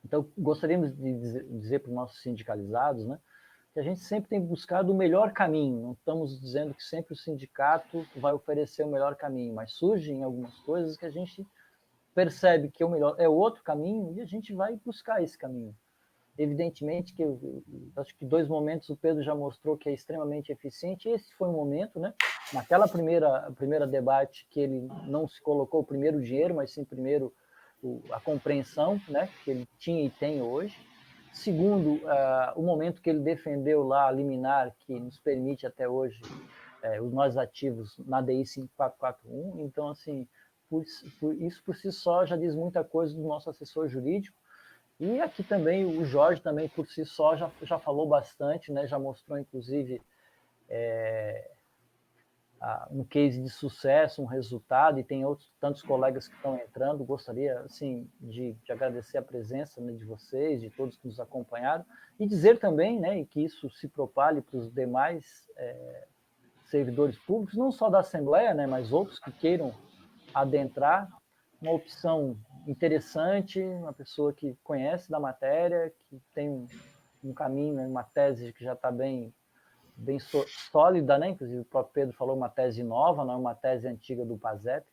Então, gostaríamos de dizer para os nossos sindicalizados, né, que a gente sempre tem buscado o melhor caminho. Não estamos dizendo que sempre o sindicato vai oferecer o melhor caminho, mas surgem algumas coisas que a gente percebe que o melhor é outro caminho e a gente vai buscar esse caminho. Evidentemente que eu acho que 2 momentos o Pedro já mostrou que é extremamente eficiente. Esse foi um momento, né? Naquela primeira debate que ele não se colocou primeiro o dinheiro, mas sim primeiro a compreensão, né? Que ele tinha e tem hoje. Segundo, o momento que ele defendeu lá a liminar que nos permite até hoje os nós ativos na DI 5441. Então, assim, isso por si só já diz muita coisa do nosso assessor jurídico. E aqui também o Jorge também por si só já falou bastante, né? Já mostrou inclusive um case de sucesso, um resultado, e tem outros tantos colegas que estão entrando. Gostaria assim de agradecer a presença, né, de vocês, de todos que nos acompanharam, e dizer também, né, que isso se propale para os demais servidores públicos, não só da Assembleia, né, mas outros que queiram adentrar. Uma opção interessante, uma pessoa que conhece da matéria, que tem um caminho, né, uma tese que já está bem sólida, né? Inclusive o próprio Pedro falou uma tese nova, não é uma tese antiga do PASEP.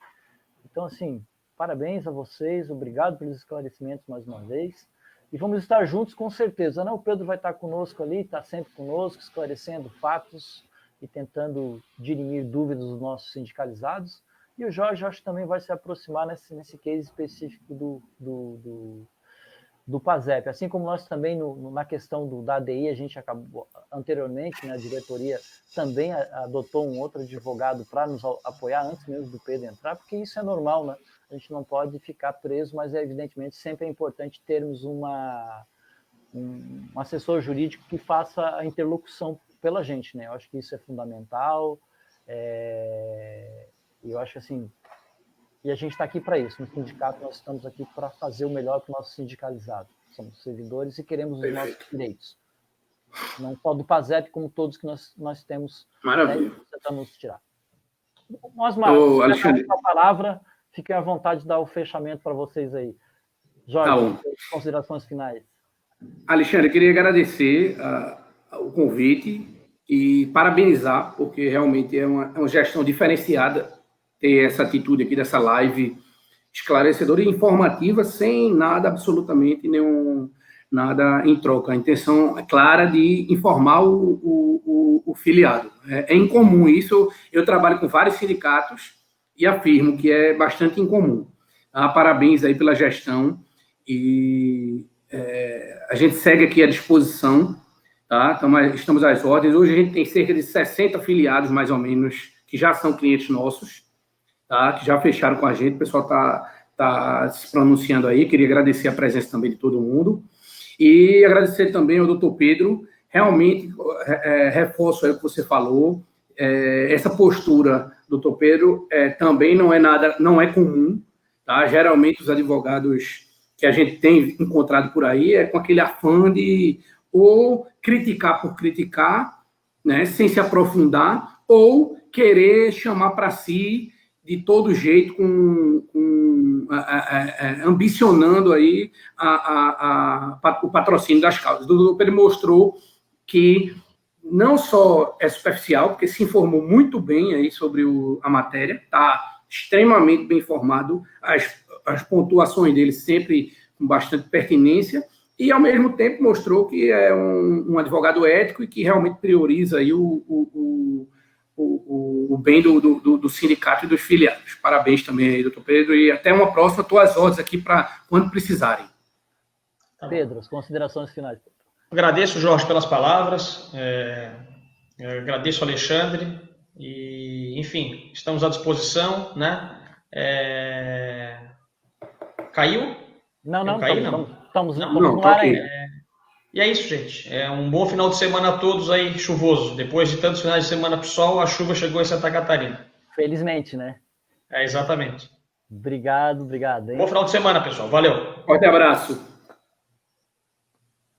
Então, assim, parabéns a vocês, obrigado pelos esclarecimentos mais uma vez, e vamos estar juntos com certeza, né? O Pedro vai estar conosco ali, está sempre conosco, esclarecendo fatos e tentando dirimir dúvidas dos nossos sindicalizados. E o Jorge, acho que também vai se aproximar nesse case específico do PASEP. Assim como nós também, na questão da ADI, a gente acabou anteriormente, né, a diretoria também adotou um outro advogado para nos apoiar antes mesmo do Pedro entrar, porque isso é normal, né? A gente não pode ficar preso, mas evidentemente sempre é importante termos um assessor jurídico que faça a interlocução pela gente, né? Eu acho que isso é fundamental. Eu acho assim, e a gente está aqui para isso. No sindicato, nós estamos aqui para fazer o melhor para o nosso sindicalizado. Somos servidores e queremos os nossos direitos. Não só do PASEP, como todos que nós temos. Maravilha. Né, tentamos tirar. Osmar, Alexandre, a palavra, fiquem à vontade de dar o fechamento para vocês aí. Jorge, considerações finais. Alexandre, eu queria agradecer o convite e parabenizar, porque realmente é uma gestão diferenciada ter essa atitude aqui dessa live esclarecedora e informativa, sem nada, absolutamente nada em troca. A intenção é clara de informar o filiado. É incomum isso. Eu trabalho com vários sindicatos e afirmo que é bastante incomum. Parabéns aí pela gestão e a gente segue aqui à disposição, tá? Estamos às ordens. Hoje a gente tem cerca de 60 filiados, mais ou menos, que já são clientes nossos, tá? Que já fecharam com a gente. O pessoal está se pronunciando aí. Queria agradecer a presença também de todo mundo. E agradecer também ao doutor Pedro. Realmente, reforço aí o que você falou. Essa postura, doutor Pedro, também não é comum, tá? Geralmente, os advogados que a gente tem encontrado por aí com aquele afã de ou criticar por criticar, né, sem se aprofundar, ou querer chamar para si de todo jeito, ambicionando aí o patrocínio das causas. O doutor Pedro mostrou que não só é superficial, porque se informou muito bem aí sobre a matéria, está extremamente bem informado, as pontuações dele sempre com bastante pertinência, e, ao mesmo tempo, mostrou que é um advogado ético e que realmente prioriza aí o bem do sindicato e dos filiados. Parabéns também aí, doutor Pedro, e até uma próxima. Estou às ordens aqui para quando precisarem. Pedro, as considerações finais. Agradeço, Jorge, pelas palavras, agradeço ao Alexandre, e, enfim, estamos à disposição, né? Caiu? Não, estamos no ar ainda. E é isso, gente. Um bom final de semana a todos aí, chuvoso. Depois de tantos finais de semana pro sol, a chuva chegou em Santa Catarina. Felizmente, né? Exatamente. Obrigado. Hein? Bom final de semana, pessoal. Valeu. Forte abraço.